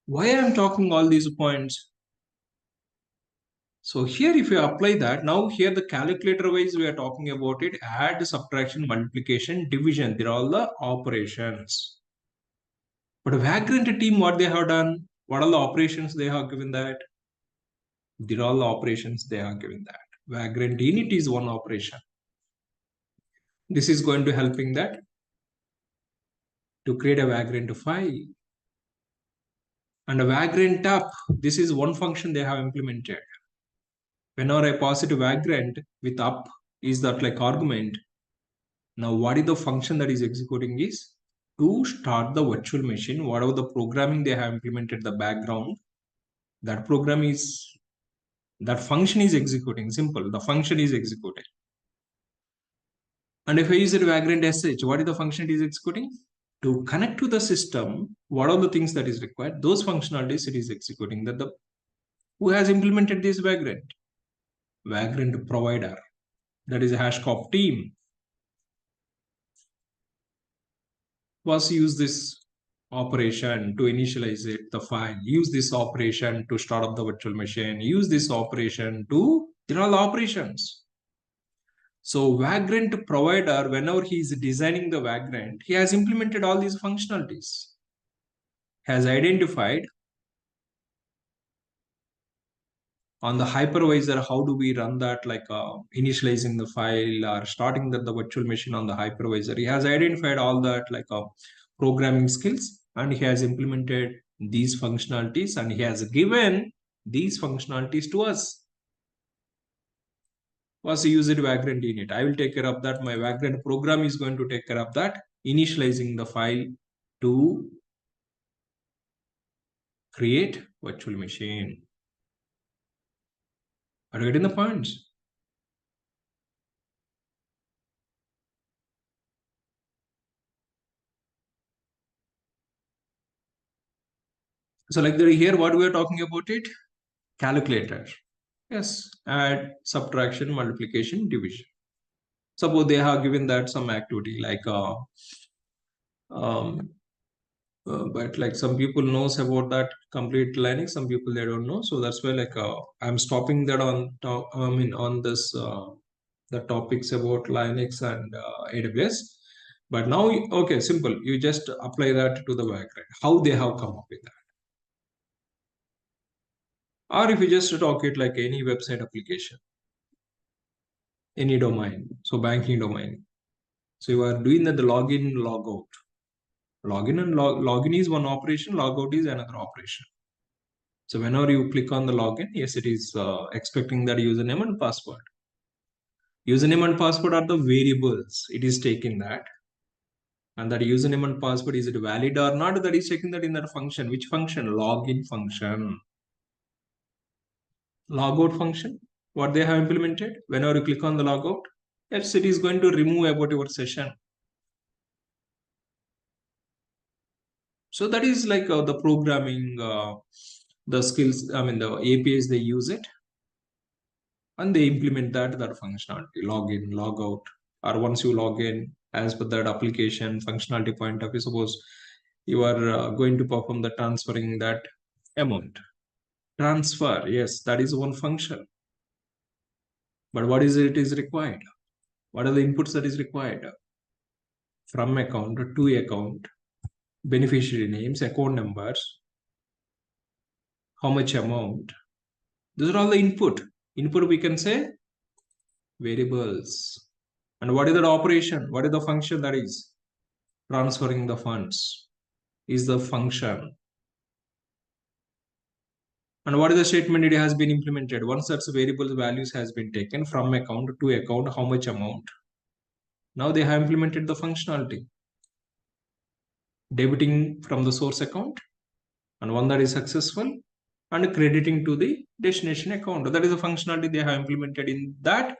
Why I am talking all these points? So here, if you apply that, now here the calculator wise, we are talking about it, add, subtraction, multiplication, division. They're all the operations. But a vagrant team, what they have done, what are the operations they have given that? They're all the operations they have given that. Vagrant init is one operation. This is going to helping that to create a vagrant file. And a vagrant up, this is one function they have implemented. Whenever I pass it to vagrant with up, is that like argument. Now, what is the function that is executing is to start the virtual machine, whatever the programming they have implemented the background, that program is, that function is executing, simple, the function is executing. And if I use it vagrant sh, what is the function it is executing? To connect to the system, what are the things that is required? Those functionalities it is executing. That the who has implemented this vagrant? Vagrant provider. That is a Hashcop team. Was use this operation to initialize it, the file. Use this operation to start up the virtual machine. Use this operation to, there are all operations. So vagrant provider, whenever he is designing the vagrant, he has implemented all these functionalities. Has identified on the hypervisor, how do we run that, like initializing the file or starting the virtual machine on the hypervisor. He has identified all that like programming skills, and he has implemented these functionalities, and he has given these functionalities to us. Was use it vagrant init. I will take care of that. My vagrant program is going to take care of that, initializing the file to create virtual machine. Are you getting the points? So like here, what we are talking about it, calculator. Yes, add, subtraction, multiplication, division. Suppose they have given that some activity like um, But like some people knows about that complete Linux, some people they don't know. So that's why like I'm stopping that on on this the topics about Linux and AWS. But now, okay, simple. You just apply that to the background. How they have come up with that, or if you just talk it like any website application, any domain. So banking domain. So you are doing that the login, logout. Login and login is one operation. Logout is another operation. So whenever you click on the login, yes, it is expecting that username and password. Username and password are the variables. It is taking that. And that username and password, is it valid or not? That is checking that in that function. Which function? Login function. Logout function. What they have implemented. Whenever you click on the logout, yes, it is going to remove about your session. So that is like the programming, the skills, the APIs, they use it. And they implement that functionality, login, logout, or once you log in as per that application functionality point of view, suppose you are going to perform the transferring that amount. Transfer, yes, that is one function. But what is it is required? What are the inputs that is required? From account to account, beneficiary names, account numbers, how much amount. Those are all the input. Input we can say variables. And what is that operation? What is the function that is? Transferring the funds is the function. And what is the statement? It has been implemented. Once such variable values has been taken from account to account, how much amount? Now they have implemented the functionality. Debiting from the source account, and one that is successful, and crediting to the destination account. That is the functionality they have implemented in that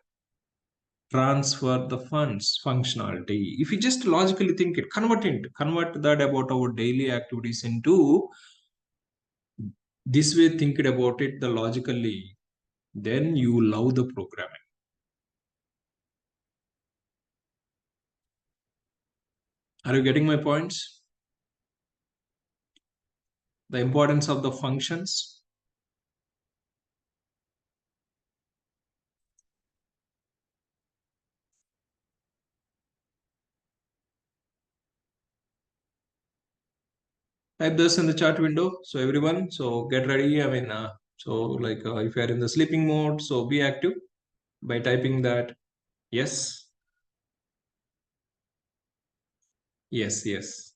transfer the funds functionality. If you just logically think it, convert that about our daily activities into this way, think it about it the logically, then you love the programming. Are you getting my points? The importance of the functions. Type this in the chat window. So everyone, so get ready. If you are in the sleeping mode, so be active by typing that. Yes, yes, yes.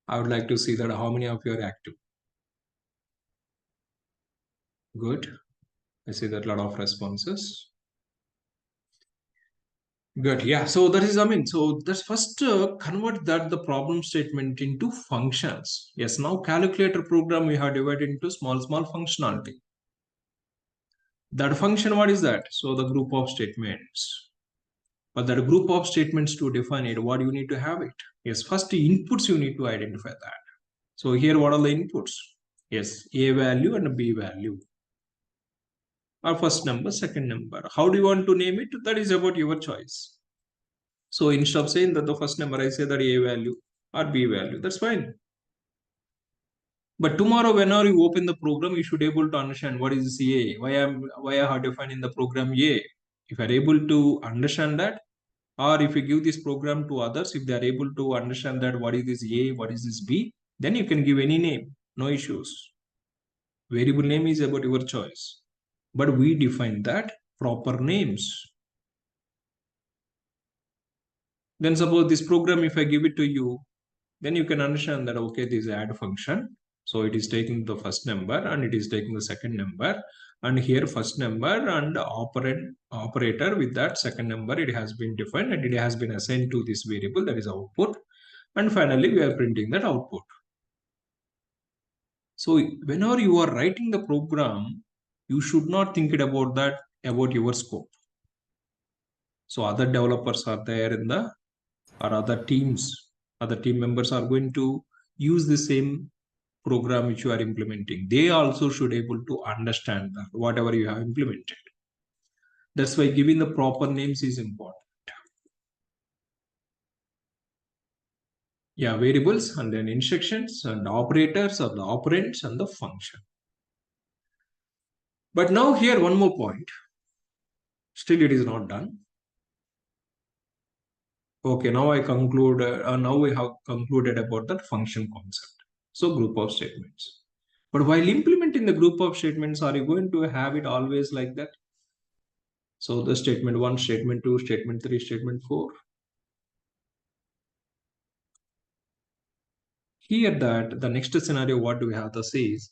I would like to see that how many of you are active. Good. I see that a lot of responses. Good. Yeah. So that is, so let's first convert that the problem statement into functions. Yes. Now calculator program we have divided into small functionality. That function, what is that? So the group of statements. But that group of statements to define it, what you need to have it? Yes. First the inputs you need to identify that. So here, what are the inputs? Yes. A value and a B value. Or first number, second number. How do you want to name it? That is about your choice. So instead of saying that the first number, I say that A value or B value. That's fine. But tomorrow, whenever you open the program, you should be able to understand what is A, why I have defined in the program A. If you are able to understand that, or if you give this program to others, if they are able to understand that what is this A, what is this B, then you can give any name, no issues. Variable name is about your choice. But we define that proper names. Then suppose this program, if I give it to you, then you can understand that, okay, this is add function. So it is taking the first number and it is taking the second number. And here first number and operator with that second number, it has been defined and it has been assigned to this variable, that is output. And finally, we are printing that output. So whenever you are writing the program, you should not think it about that, about your scope. So other developers are there in the, or other team members are going to use the same program which you are implementing. They also should able to understand that whatever you have implemented. That's why giving the proper names is important. Yeah, variables and then instructions and operators or the operands and the function. But now here one more point. Still it is not done. Okay, now now we have concluded about that function concept. So group of statements. But while implementing the group of statements, are you going to have it always like that? So the statement 1, statement 2, statement 3, statement 4. Here that the next scenario, what do we have to say is,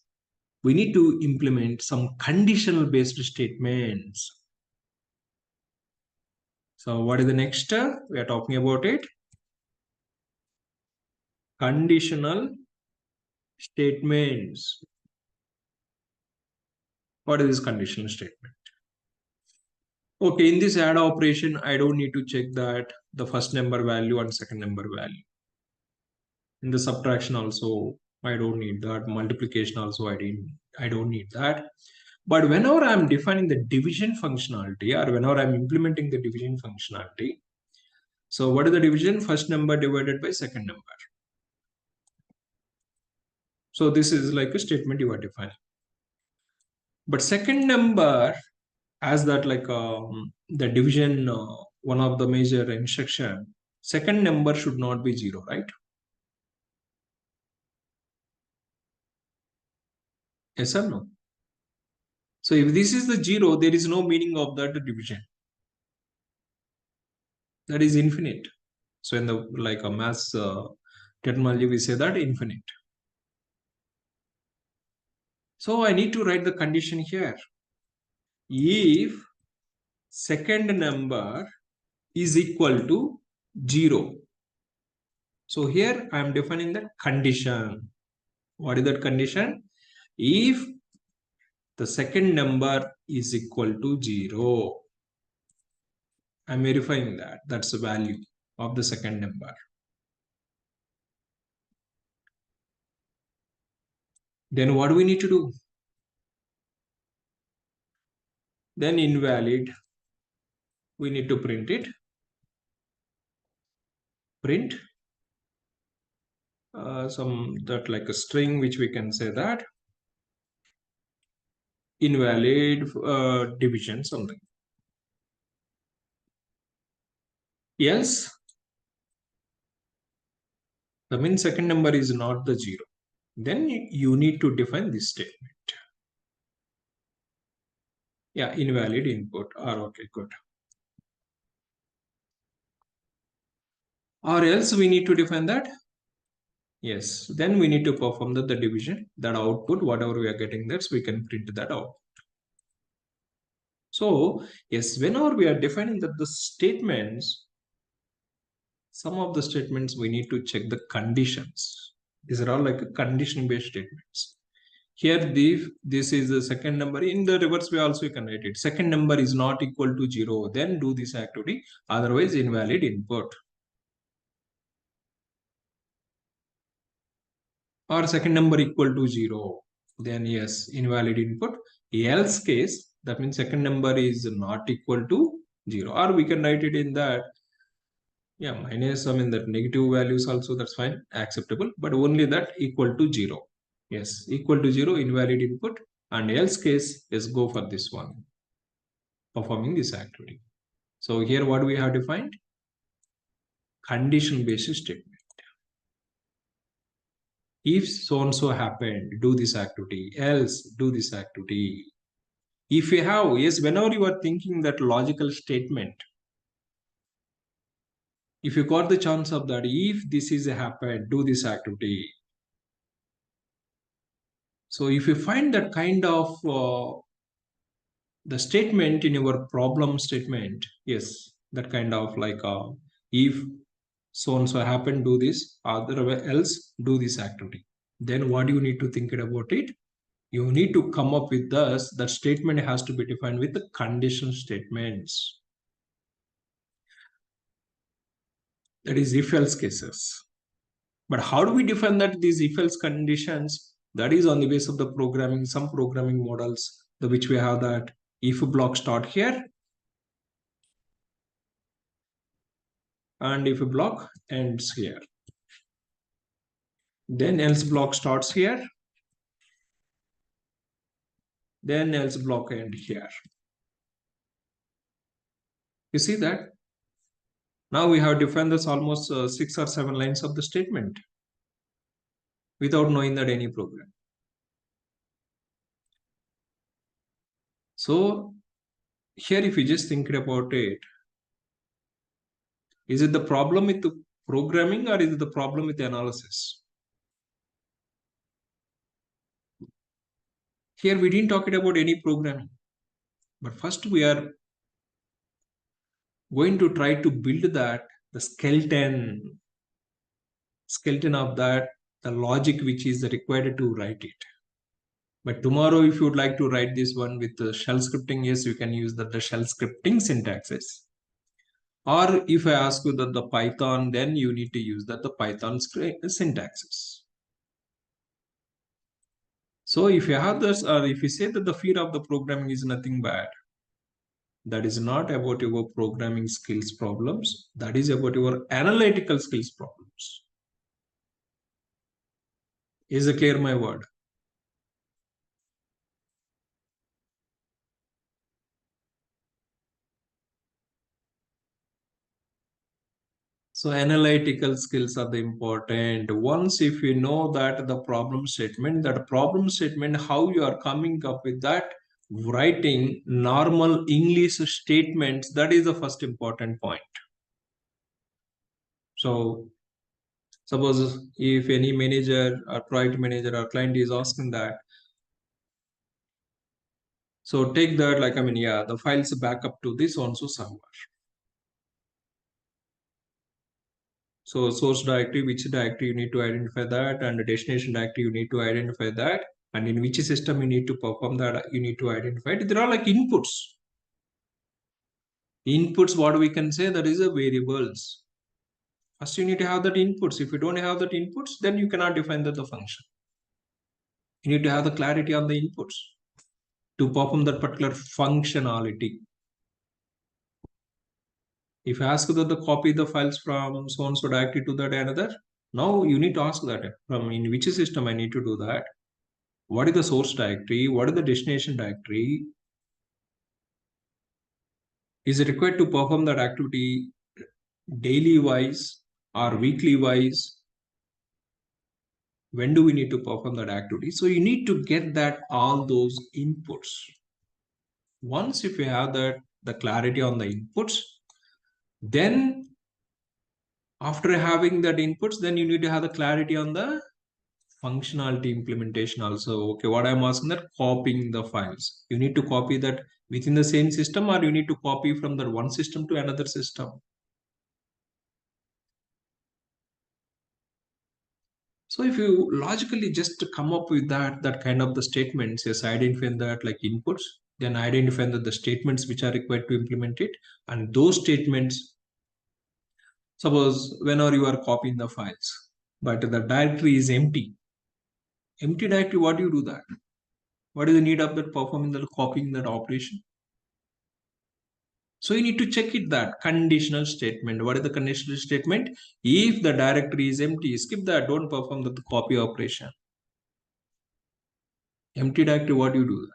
we need to implement some conditional based statements. So what is the next? We are talking about it. Conditional statements. What is this conditional statement? Okay, in this add operation, I don't need to check that the first number value and second number value. In the subtraction also, I don't need that. Multiplication also, I don't need that. But whenever I'm defining the division functionality or whenever I'm implementing the division functionality, so what is the division? First number divided by second number. So this is like a statement you are defining. But second number as that like the division, one of the major instruction, second number should not be 0, right? Yes or no? So if this is the 0, there is no meaning of that division. That is infinite. So in the like a maths terminology, we say that infinite. So I need to write the condition here. If second number is equal to 0. So here I am defining the condition. What is that condition? If the second number is equal to 0. I'm verifying that. That's the value of the second number. Then what do we need to do? Then invalid. We need to print it. Print some that like a string, which we can say that invalid division something. Else, the mean second number is not the 0. Then you need to define this statement. Yeah, invalid input. Okay, good. Or else we need to define that. Yes, then we need to perform the division, that output, whatever we are getting that, so we can print that out. So yes, whenever we are defining that the statements, some of the statements we need to check the conditions. These are all like condition based statements. Here this is the second number. In the reverse way also you can write it. Second number is not equal to 0, then do this activity, otherwise invalid input. Or second number equal to 0, then yes, invalid input. Else case, that means second number is not equal to 0. Or we can write it in that, yeah, minus, I mean that negative values also, that's fine, acceptable, but only that equal to 0. Yes, equal to 0, invalid input, and else case is go for this one, performing this activity. So here what we have defined? Condition based statement. If so and so happened, do this activity, else do this activity. If you have, yes, whenever you are thinking that logical statement, if you got the chance of that, if this is happened, do this activity. So if you find that kind of the statement in your problem statement, yes, that kind of like if so and so happened, do this, otherwise else do this activity. Then what do you need to think about it? You need to come up with this. That statement has to be defined with the condition statements. That is if else cases. But how do we define that these if else conditions? That is on the basis of the programming, some programming models, the which we have that if block start here and if block ends here. Then else block starts here. Then else block end here. You see that? Now we have defined this almost 6 or 7 lines of the statement without knowing that any program. So here, if you just think about it, is it the problem with the programming or is it the problem with the analysis? Here we didn't talk about any programming, but first we are going to try to build that the skeleton of that, the logic which is required to write it. But tomorrow, if you would like to write this one with the shell scripting, yes, you can use the shell scripting syntaxes. Or if I ask you that the Python, then you need to use that the Python syntaxes. So if you have this, or if you say that the fear of the programming is nothing bad, that is not about your programming skills problems. That is about your analytical skills problems. Is it clear, my word? So analytical skills are the important. Once if you know that the problem statement, how you are coming up with that, writing normal English statements, that is the first important point. So suppose if any manager or project manager or client is asking that, so take that like, yeah, the files back up to this on so server. So source directory, which directory you need to identify that, and the destination directory you need to identify that, and in which system you need to perform that, you need to identify it. There are like inputs. Inputs, what we can say, that is a variables. First you need to have that inputs. If you don't have that inputs, then you cannot define the function. You need to have the clarity on the inputs to perform that particular functionality. If you ask that the copy the files from so and so directory to that another, now you need to ask that from in which system I need to do that. What is the source directory? What is the destination directory? Is it required to perform that activity daily wise or weekly wise? When do we need to perform that activity? So you need to get that all those inputs. Once if you have that the clarity on the inputs, then after having that inputs, then you need to have the clarity on the functionality implementation also. Okay, what I'm asking that copying the files. You need to copy that within the same system or you need to copy from that one system to another system. So if you logically just come up with that kind of the statements, yes, identify that like inputs, then identify that the statements which are required to implement it, and those statements, suppose whenever you are copying the files, but the directory is empty. Empty directory, what do you do that? What is the need of that performing the copying that operation? So you need to check it that conditional statement. What is the conditional statement? If the directory is empty, skip that, don't perform the copy operation. Empty directory, what do you do that?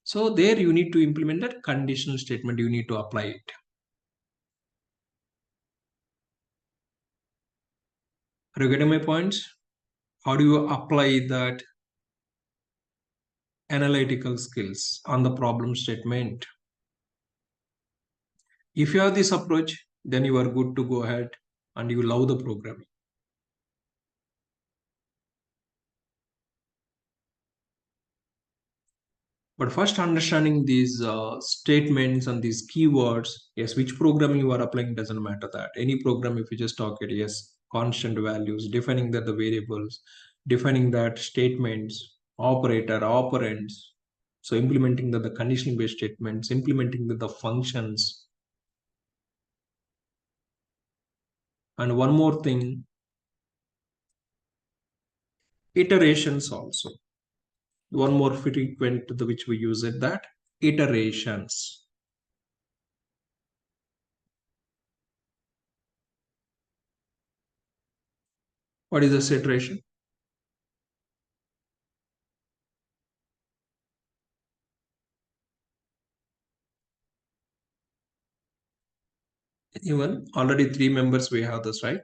So there you need to implement that conditional statement, you need to apply it. Are you getting my points? How do you apply that analytical skills on the problem statement? If you have this approach, then you are good to go ahead and you love the programming. But first understanding these statements and these keywords, yes, which program you are applying doesn't matter that. Any program, if you just talk it, yes, constant values, defining that the variables, defining that statements, operator, operands. So implementing the conditional based statements, implementing the functions. And one more thing, iterations also. One more frequent the which we use it, that iterations. What is the iteration? Even already 3 members we have this, right?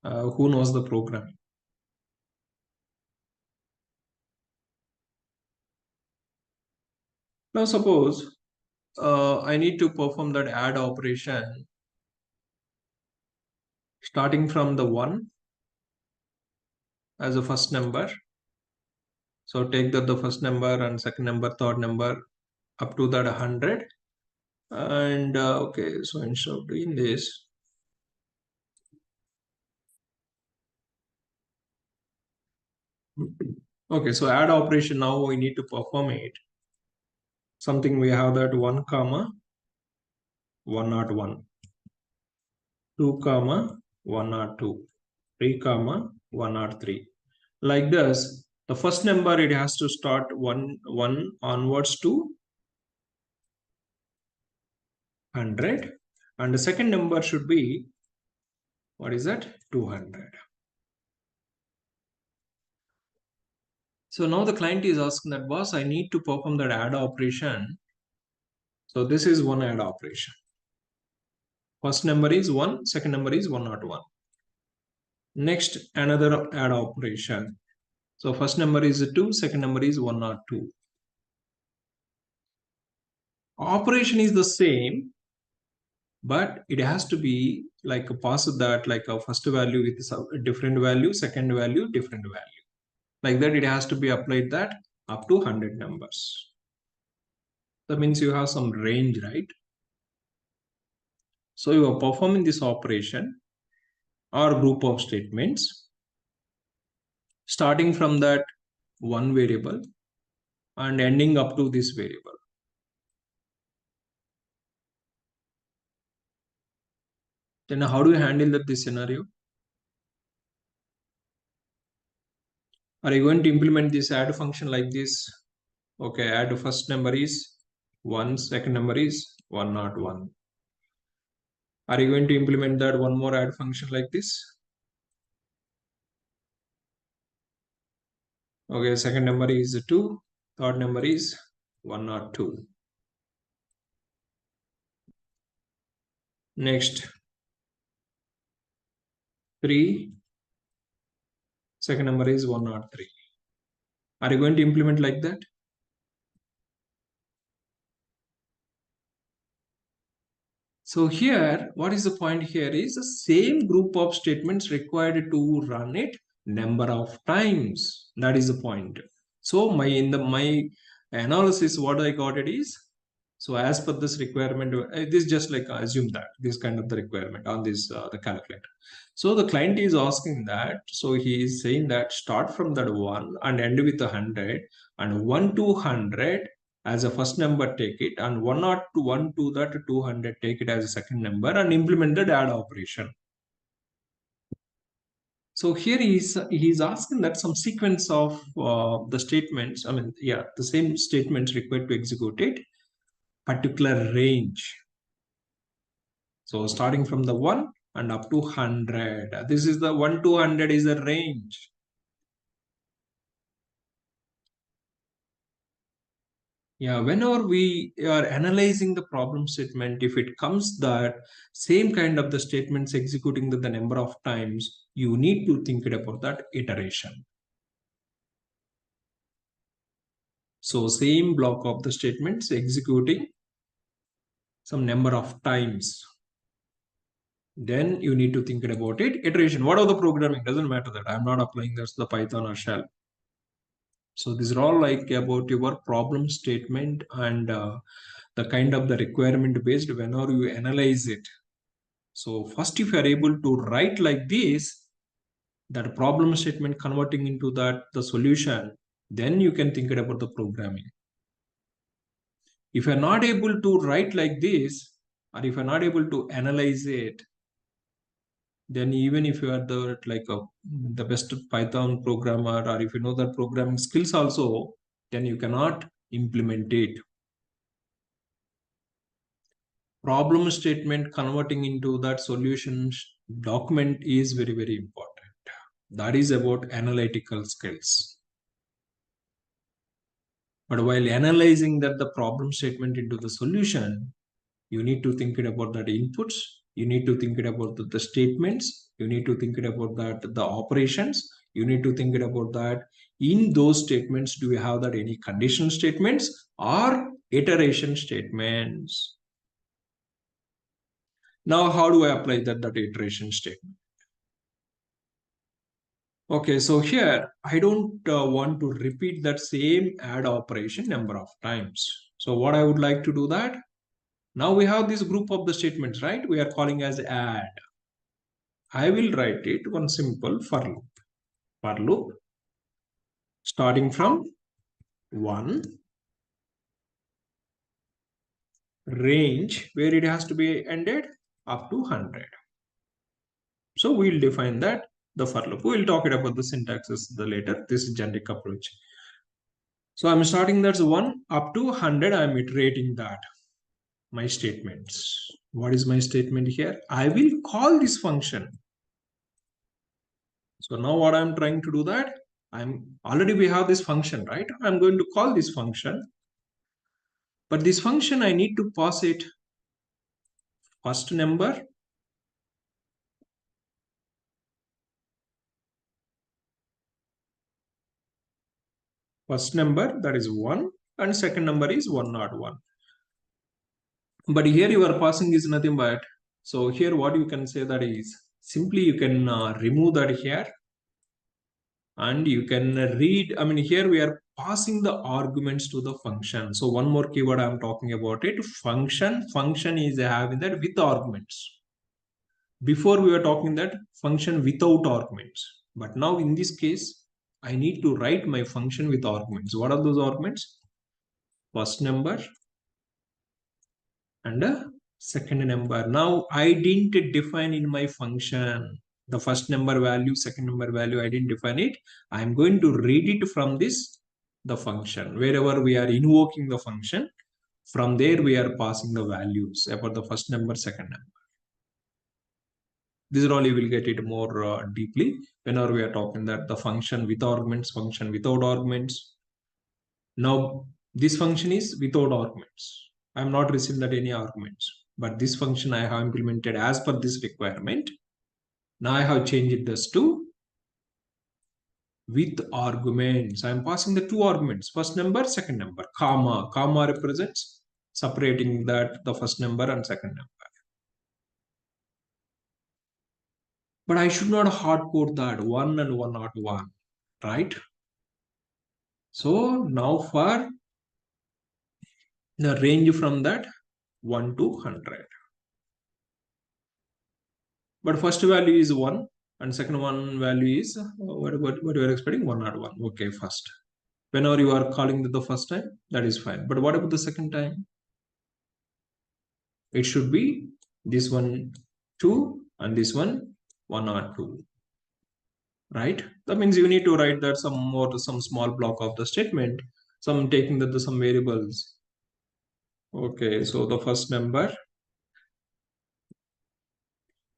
Who knows the program? Now suppose I need to perform that add operation starting from the 1 as a first number. So take that the first number and second number, third number up to that 100. And okay, so instead of doing this, okay, so add operation, now we need to perform it. Something we have that 1 comma 101, 2 comma 102, 3 comma 103. Like this, the first number it has to start 1 onwards to 100, and the second number should be, what is that, 200. So now the client is asking that, boss, I need to perform that add operation. So this is one add operation. First number is 1, second number is 101. Next, another add operation. So first number is 2, second number is 102. Operation is the same, but it has to be like a pass that like a first value with a different value, second value, different value. Like that, it has to be applied that up to 100 numbers. That means you have some range, right? So you are performing this operation or group of statements starting from that one variable and ending up to this variable. Then how do you handle this scenario? Are you going to implement this add function like this? Okay, add first number is 1, second number is 101. Are you going to implement that one more add function like this? Okay, second number is 2, third number is 102. Next, 3, second number is 103. Are you going to implement like that? So here, what is the point here is the same group of statements required to run it number of times. That is the point. So my analysis, what I got it is, so as per this requirement, this just like assume that this kind of the requirement on this the calculator. So the client is asking that, so he is saying that start from that 1 and end with 100, and 1 to 100 as a first number take it, and 1 or 2 1 to that 200 take it as a second number and implement the add operation. So here he's asking that some sequence of the statements, I mean, yeah, the same statements required to execute it, particular range. So starting from the 1 and up to 100. This is the 1 to 100 is the range. Yeah, whenever we are analyzing the problem statement, if it comes that same kind of the statements executing the number of times, you need to think about that iteration. So same block of the statements executing some number of times. Then you need to think about it. Iteration. What are the programming? Doesn't matter that I'm not applying this the Python or shell. So these are all like about your problem statement and the kind of the requirement based whenever you analyze it. So first, if you are able to write like this, that problem statement converting into that the solution, then you can think about the programming. If you're not able to write like this, or if you're not able to analyze it, then even if you are the best Python programmer, or if you know the programming skills also, then you cannot implement it. Problem statement converting into that solution document is very, very important. That is about analytical skills. But while analyzing that the problem statement into the solution, you need to think it about that inputs, you need to think it about the statements, you need to think it about that the operations, you need to think it about that in those statements, do we have that any condition statements or iteration statements? Now, how do I apply that iteration statement? Okay, so here I don't want to repeat that same add operation number of times. So what I would like to do that, now we have this group of the statements, right? We are calling as add. I will write it one simple for loop. For loop starting from 1, range where it has to be ended up to 100. So we'll define that the for loop. We'll talk it about the syntaxes the later. This is generic approach. So I'm starting that's 1 up to 100. I'm iterating that my statements. What is my statement here? I will call this function. So now what I'm trying to do that, we have this function, right? I'm going to call this function, but this function I need to pass it first number, that is 1, and second number is 101. But here you are passing is nothing but, so here what you can say that is simply you can remove that here, and you can read, here we are passing the arguments to the function. So one more keyword I'm talking about it, function is having that with arguments. Before we were talking that function without arguments, but now in this case I need to write my function with arguments. What are those arguments? First number and a second number. Now I didn't define in my function the first number value, second number value, I didn't define it. I'm going to read it from this, the function. Wherever we are invoking the function, from there we are passing the values about the first number, second number. This is all you will get it more deeply whenever we are talking that the function with arguments, function without arguments. Now this function is without arguments. I am not receiving that any arguments, but this function I have implemented as per this requirement. Now I have changed this to with arguments. I am passing the two arguments, first number, second number, comma. Comma represents separating that the first number and second number. But I should not hardcode that 1 and 101, right? So now for the range from that 1 to 100. But first value is 1 and second one value is what you are expecting, 101. Okay, first. Whenever you are calling the first time, that is fine. But what about the second time? It should be this one 2 and this one 102. Right? That means you need to write that some small block of the statement, some taking some variables. Okay, so the first number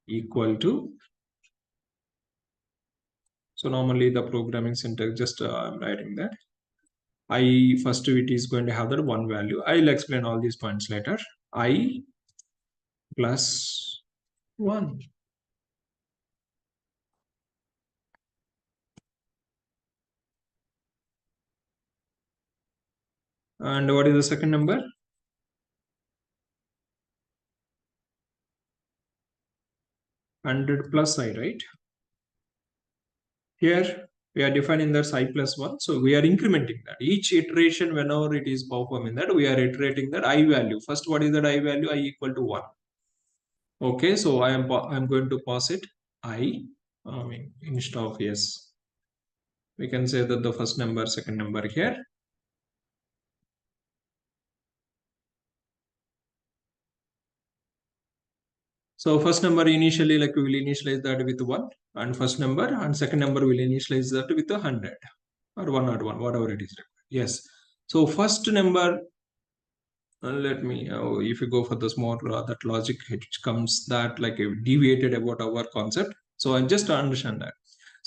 equal to, so normally the programming syntax, just I'm writing that I first it is going to have that one value. I'll explain all these points later. I plus 1. And what is the second number? 100 plus I, right? Here we are defining that I plus 1. So we are incrementing that. Each iteration, whenever it is performing that, we are iterating that I value. First, what is that I value? I equal to 1. Okay, so I'm going to pass it instead of yes. We can say that the first number, second number here. So first number initially, like we will initialize that with 1, and first number and second number will initialize that with 100 or 101, whatever it is. Yes. So first number, let me, if you go for the small, that logic, it comes that like deviated about our concept. So I just understand that.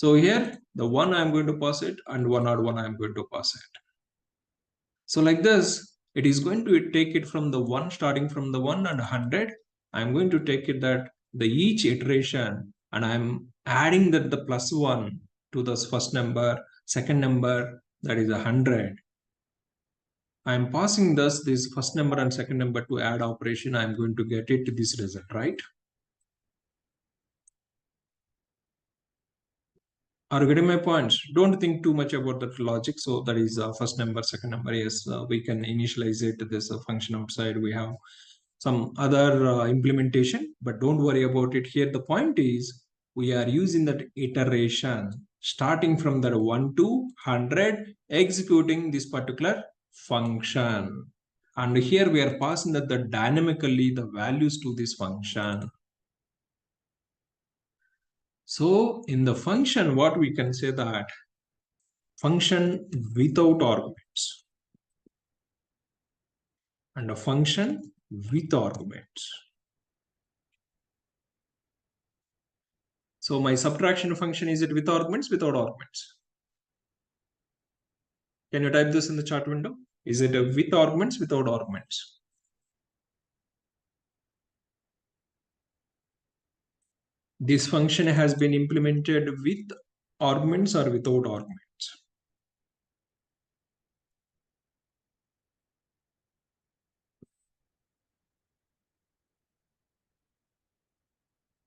So here, the 1 I'm going to pass it and 1 odd 1 I'm going to pass it. So like this, it is going to take it from the 1, starting from the 1 and 100. I'm going to take it that the each iteration, and I'm adding that the plus 1 to the first number, second number, that is 100. I'm passing thus this first number and second number to add operation. I'm going to get it to this result, right? Are you getting my points? Don't think too much about that logic. So that is first number, second number. Yes, we can initialize it. This function outside. We have some other implementation, but don't worry about it here. The point is we are using that iteration starting from the 1 to 100, executing this particular function. And here we are passing that the dynamically the values to this function. So in the function, what we can say that function without arguments and a function with arguments. So my subtraction function, is it with arguments, without arguments? Can you type this in the chat window? Is it a with arguments, without arguments? This function has been implemented with arguments or without arguments?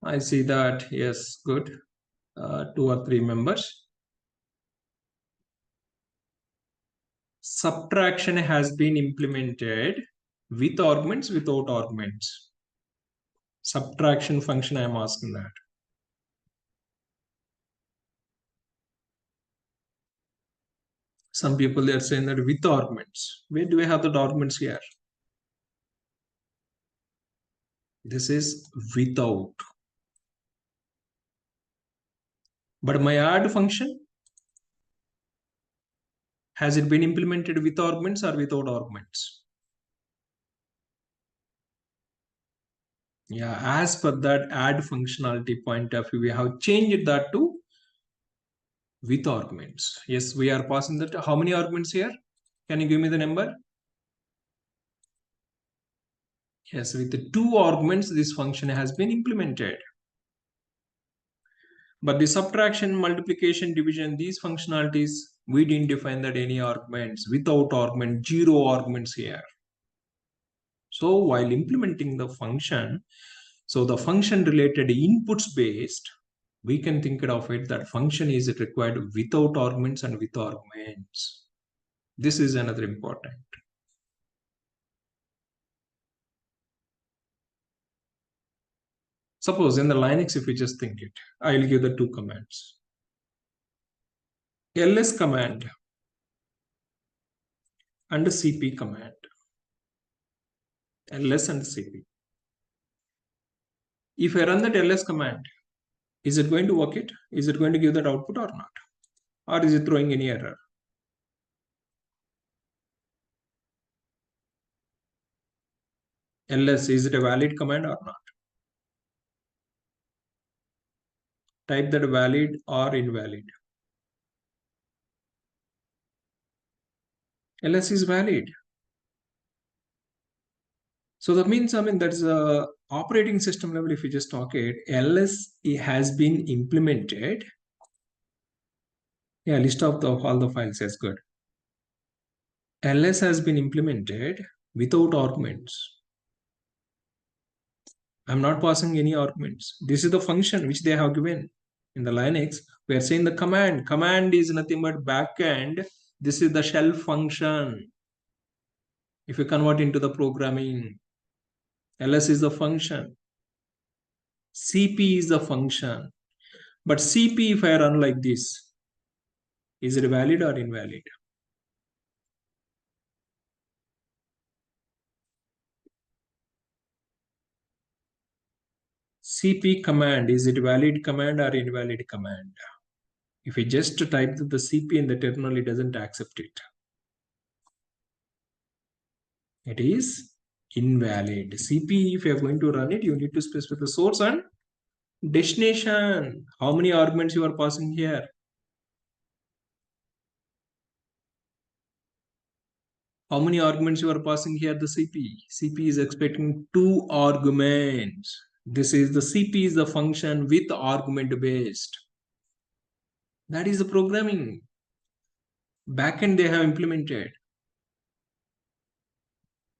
I see that, yes, good. 2 or 3 members. Subtraction has been implemented with arguments, without arguments? Subtraction function, I am asking that. Some people, they are saying that with arguments. Where do we have the arguments here? This is without. But my add function, has it been implemented with arguments or without arguments? Yeah, as per that add functionality point of view, we have changed that to with arguments. Yes, we are passing that. How many arguments here? Can you give me the number? Yes, with the 2 arguments, this function has been implemented. But the subtraction, multiplication, division, these functionalities, we didn't define that any arguments. Without argument, 0 arguments here. So while implementing the function, so the function related inputs based, we can think of it that function is required without arguments and with arguments. This is another important. Suppose in the Linux, if we just think it, I'll give the 2 commands. ls command and cp command. ls and cp. If I run that ls command, is it going to work it? Is it going to give that output or not? Or is it throwing any error? ls, is it a valid command or not? Type that valid or invalid. ls is valid. So that means, I mean, that's a operating system level. If you just talk it, ls has been implemented. Yeah, list of all the files is good. ls has been implemented without arguments. I'm not passing any arguments. This is the function which they have given in the Linux. We are saying the command. Command is nothing but backend. This is the shell function. If you convert into the programming, ls is the function. cp is the function. But cp, if I run like this, is it valid or invalid? cp command, is it valid command or invalid command? If you just type the cp in the terminal, it doesn't accept it. It is invalid. cp, if you are going to run it, you need to specify the source and Destination. How many arguments you are passing here? How many arguments you are passing here? The CP. CP is expecting 2 arguments. This is the CP is the function with argument based. That is the programming. Backend they have implemented.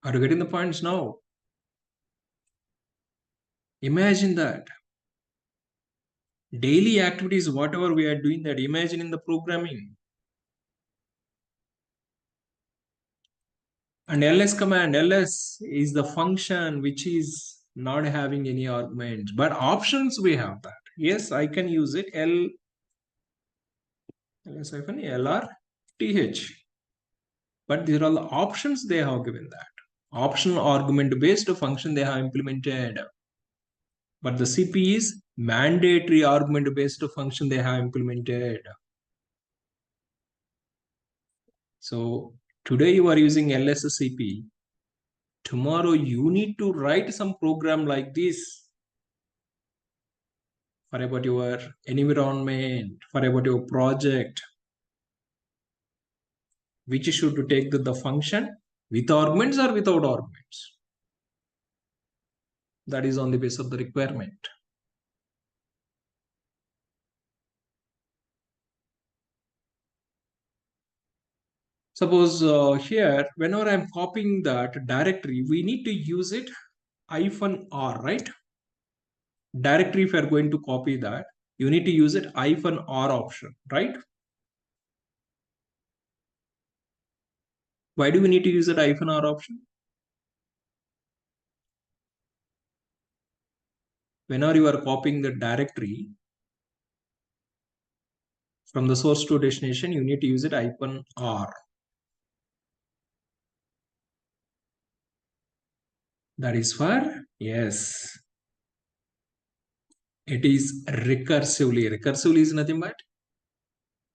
Are you getting the points now? Imagine that. Daily activities, whatever we are doing that, imagine in the programming. And ls command, ls is the function which is not having any arguments, but options we have that. Yes, I can use it, ls-lr-th. But these are all the options they have given that. Optional argument based function they have implemented. But the CP is mandatory argument based function they have implemented. So today you are using LSCP. Tomorrow you need to write some program like this for about your environment, for about your project, which should take the function with arguments or without arguments. That is on the basis of the requirement. Suppose here, whenever I'm copying that directory, we need to use it -r, right? Directory, if you're going to copy that, you need to use it -r option, right? Why do we need to use that -r option? Whenever you are copying the directory from the source to destination, you need to use it -r. That is for, yes, it is recursively. Recursively is nothing but,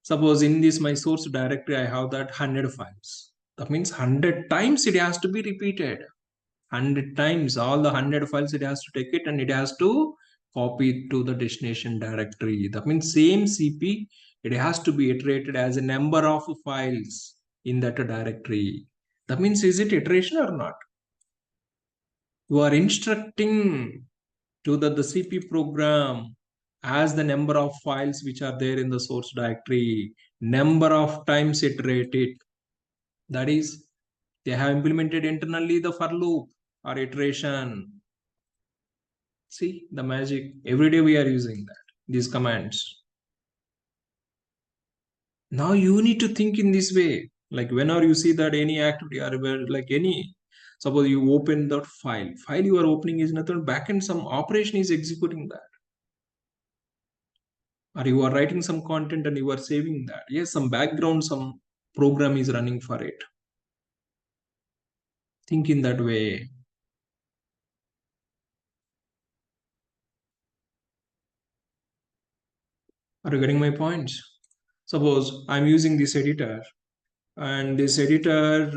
suppose in this my source directory, I have that 100 files. That means 100 times it has to be repeated. 100 times, all the 100 files it has to take it and it has to copy it to the destination directory. That means same CP, it has to be iterated as a number of files in that directory. That means, is it iteration or not? You are instructing to the CP program as the number of files which are there in the source directory, number of times iterate it. That is, they have implemented internally the for loop or iteration. See the magic. Every day we are using that, these commands. Now you need to think in this way. Like whenever you see that any activity or like any, suppose you open that file you are opening is nothing backend, some operation is executing that. Or you are writing some content and you are saving that. Yes, some background, some program is running for it. Think in that way. Are you getting my points? Suppose I'm using this editor and this editor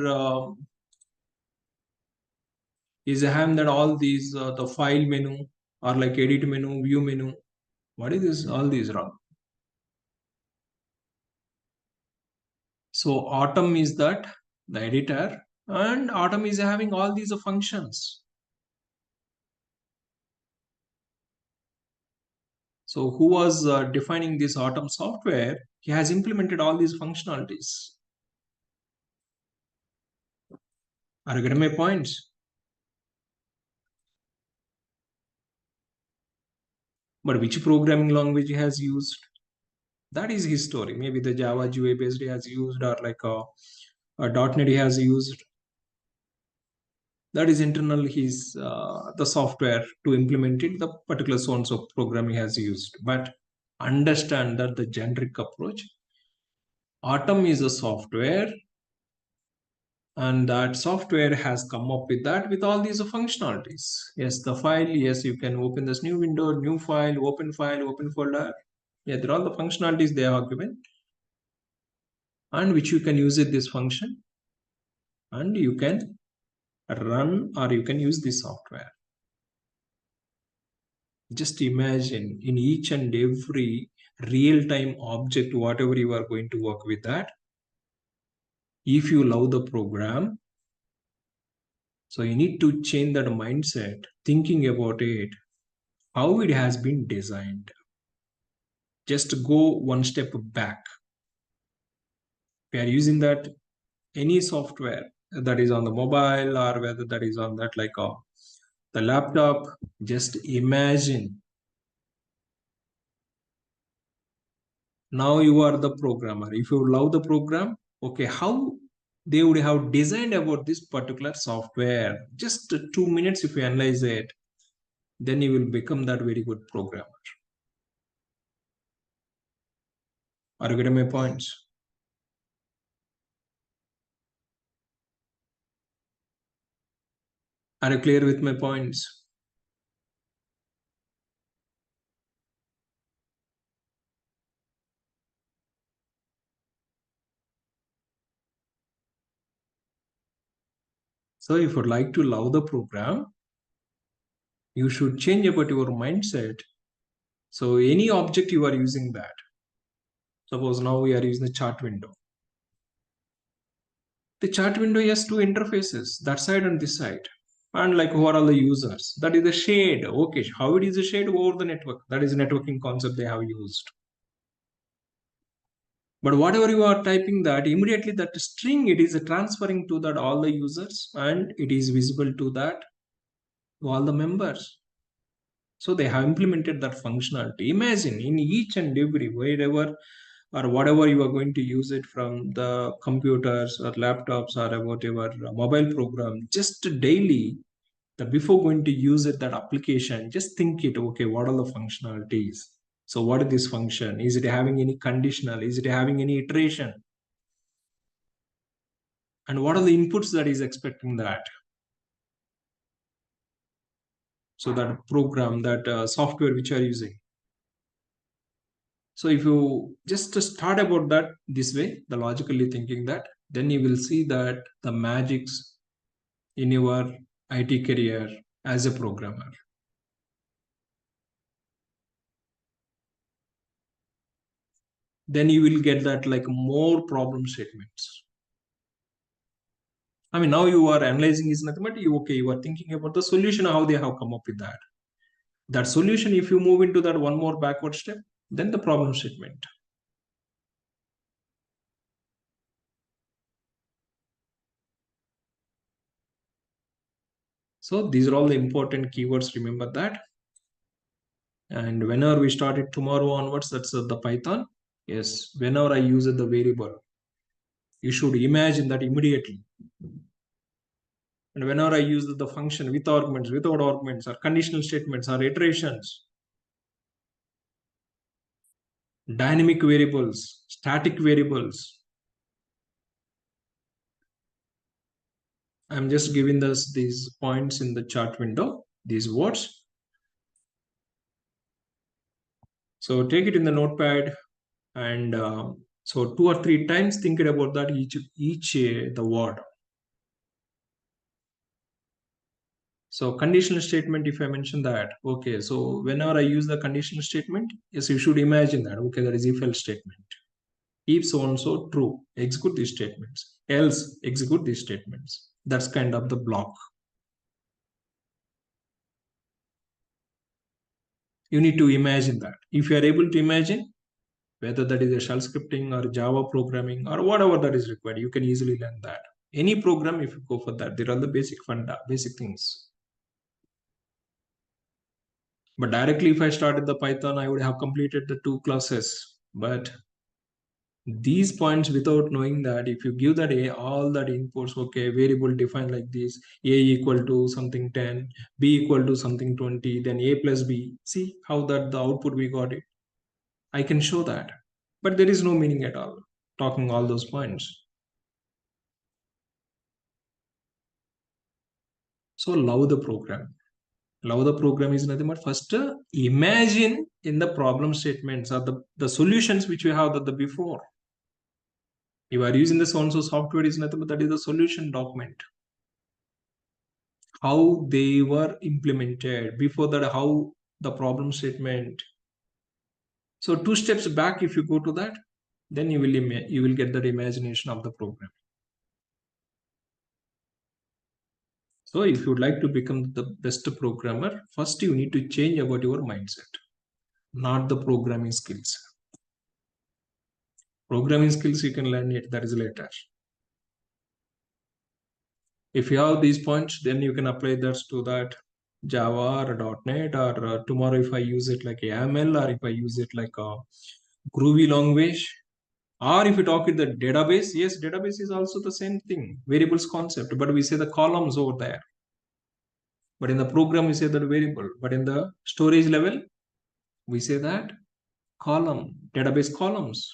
is having that all these the file menu or like edit menu, view menu. What is this? All these wrong. So Atom is that the editor and Atom is having all these functions. So who was defining this Atom software? He has implemented all these functionalities. Are you getting my points? But which programming language he has used? That is his story. Maybe the Java GUI based he has used, or like a .NET he has used. That is internal his the software to implement it, the particular so of program he has used. But understand that the generic approach, Atom is a software, and that software has come up with that with all these functionalities. Yes, the file, yes, you can open this new window, new file, open folder. Yeah, they're all the functionalities they are given, and which you can use it this function, and you can run or you can use this software. Just imagine in each and every real-time object, whatever you are going to work with that, if you love the program, so you need to change that mindset, thinking about it, how it has been designed. Just go one step back. We are using that any software that is on the mobile or whether that is on that like the laptop. Just imagine now you are the programmer. If you love the program, okay, how they would have designed about this particular software. Just 2 minutes if you analyze it, then you will become that very good programmer. Are you getting my points? Are you clear with my points? So if you like to love the program, you should change about your mindset. So any object you are using that. Suppose now we are using the chart window. The chart window has two interfaces, that side and this side. And like who are all the users? That is the shade. Okay, how it is a shade over the network? That is a networking concept they have used. But whatever you are typing that, immediately that string, it is transferring to that all the users and it is visible to that to all the members. So they have implemented that functionality. Imagine in each and every wherever or whatever you are going to use it from the computers or laptops or whatever mobile program, just daily, that before going to use it, that application, just think it, okay, what are the functionalities? So what is this function? Is it having any conditional? Is it having any iteration? And what are the inputs that is expecting that? So that program, that software which you are using. So if you just start about that this way, the logically thinking that, then you will see that the magics in your IT career as a programmer. Then you will get that like more problem statements. I mean, now you are analyzing is nothing but you okay, you are thinking about the solution, how they have come up with that. That solution, if you move into that one more backward step, then the problem statement. So these are all the important keywords, remember that. And whenever we started tomorrow onwards, that's the Python. Yes, whenever I use the variable, you should imagine that immediately. And whenever I use the function with arguments, without arguments, or conditional statements, or iterations, dynamic variables, static variables, I'm just giving this these points in the chart window, these words. So take it in the notepad and so 2 or 3 times thinking about that each the word. So conditional statement, if I mention that, okay, so whenever I use the conditional statement, yes, you should imagine that, okay, that is if else statement. If so and so true, execute these statements, else execute these statements. That's kind of the block. You need to imagine that. If you are able to imagine, whether that is a shell scripting or Java programming or whatever that is required, you can easily learn that. Any program, if you go for that, there are the basic funda, basic things. But directly, if I started the Python, I would have completed the 2 classes. But these points, without knowing that, if you give that a all that inputs, okay, variable defined like this, a equal to something 10, b equal to something 20, then a plus b. See how that the output we got it. I can show that, but there is no meaning at all talking all those points. So love the program. Love the program is nothing but first imagine in the problem statements or the solutions which you have the before. You are using the so-and-so software is nothing but that is the solution document. How they were implemented before that, how the problem statement. So 2 steps back, if you go to that, then you will get that imagination of the program. So if you would like to become the best programmer, first you need to change about your mindset, not the programming skills. Programming skills you can learn it, that is later. If you have these points, then you can apply that to that Java or .NET, or tomorrow if I use it like YAML, or if I use it like a Groovy language, or if you talk with the database, yes, database is also the same thing, variables concept, but we say the columns over there. But in the program, we say that variable, but in the storage level, we say that column, database columns.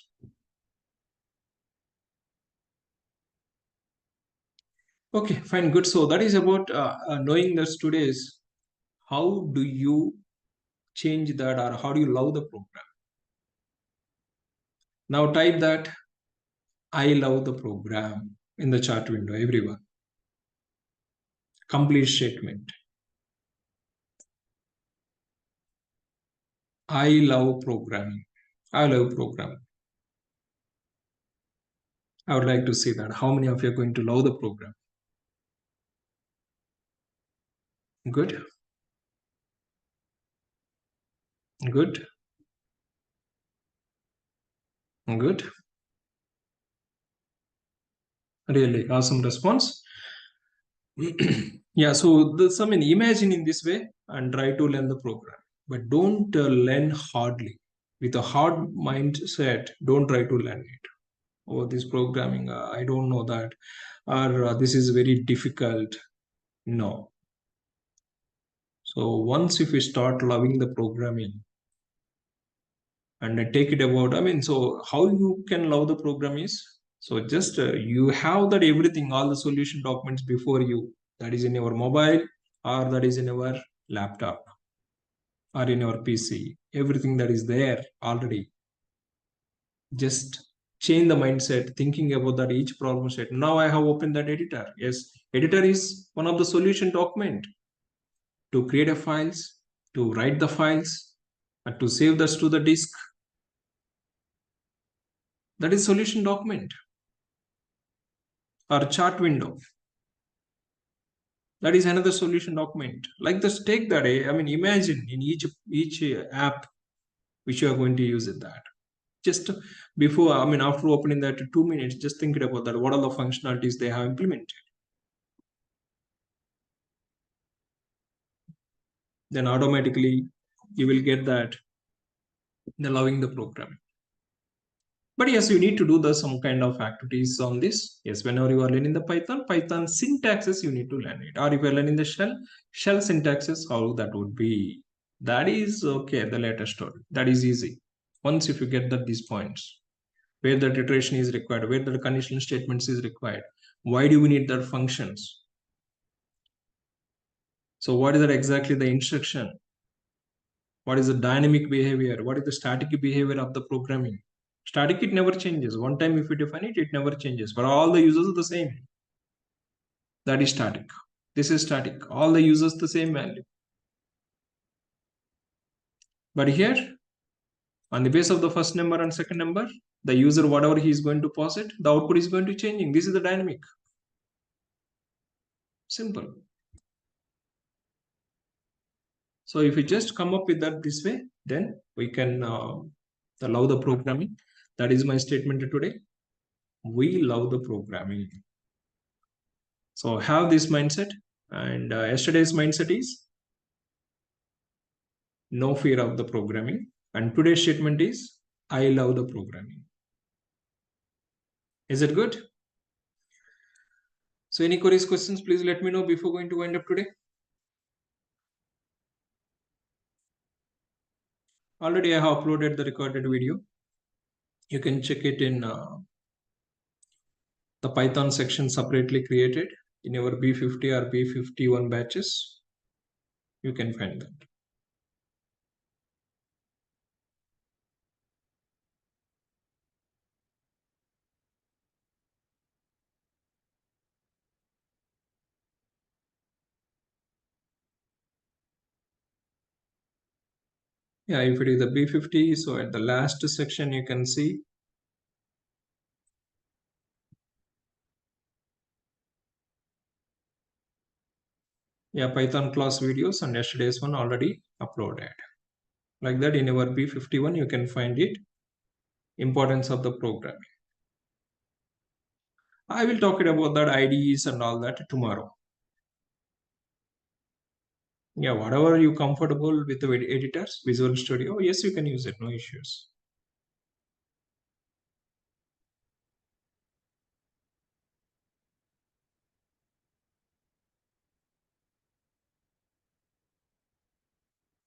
Okay, fine, good. So that is about knowing the today's how do you change that, or how do you love the program. Now type that I love the program in the chat window, everyone. Complete statement. I love programming. I love programming. I would like to see that. How many of you are going to love the program? Good. Good. Good. Really awesome response. Yeah, so I mean, imagine in this way and try to learn the program, but don't learn hardly. With a hard mindset, don't try to learn it. Oh, this programming, I don't know that, or this is very difficult. No. So once if you start loving the programming and I take it about, I mean, so how you can love the program is, so just you have that everything, all the solution documents before you, that is in your mobile or that is in your laptop or in your PC, everything that is there already. Just change the mindset, thinking about that each problem set. Now I have opened that editor. Yes, editor is one of the solution document to create a files, to write the files, and to save this to the disk. That is solution document or chart window. That is another solution document. Like this, take that. I mean, imagine in each app which you are going to use it that. Just before, I mean, after opening that 2 minutes, just think about that. What are the functionalities they have implemented? Then automatically you will get that the loving the program. But yes, you need to do some kind of activities on this. Yes, whenever you are learning the Python syntaxes, you need to learn it. Or if you are learning the shell syntaxes, how that would be. That is okay, the later story. That is easy. Once if you get these points, where the iteration is required, where the conditional statements is required, why do we need that functions? So what is that exactly the instruction? What is the dynamic behavior? What is the static behavior of the programming? Static, it never changes. One time if you define it, it never changes. But all the users are the same. That is static. This is static. All the users the same value. But here, on the base of the first number and second number, the user, whatever he is going to pass it, the output is going to changing. This is the dynamic. Simple. So if you just come up with that this way, then we can love the programming. That is my statement today. We love the programming. So have this mindset. And yesterday's mindset is no fear of the programming. And today's statement is I love the programming. Is it good? So any queries, questions, please let me know before going to wind up today. Already I have uploaded the recorded video. You can check it in the Python section separately created in your B50 or B51 batches. You can find that. Yeah, if it is the B50, so at the last section you can see. Yeah, Python class videos and yesterday's one already uploaded. Like that in our B51 you can find it. Importance of the programming. I will talk it about that IDEs and all that tomorrow. Yeah, whatever you comfortable with the editors, Visual Studio, yes, you can use it, no issues.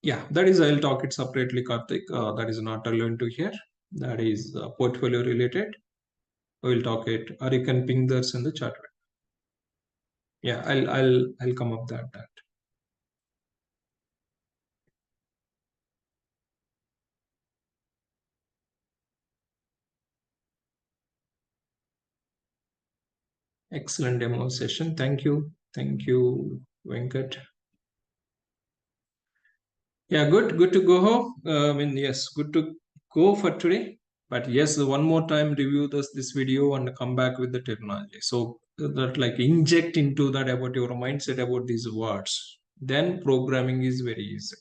Yeah, that is, I'll talk it separately, Karthik. That is not relevant to here. That is portfolio related. We'll talk it, or you can ping this in the chat. Yeah, I'll come up that. Excellent demo session. Thank you. Thank you, Venkat. Yeah, good to go home. Yes, good to go for today. But yes, one more time review this video and come back with the terminology. So that like inject into that about your mindset about these words. Then programming is very easy.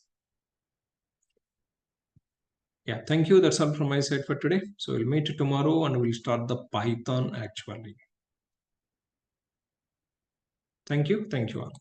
Yeah, thank you. That's all from my side for today. So we'll meet tomorrow and we'll start the Python actually. Thank you. Thank you all.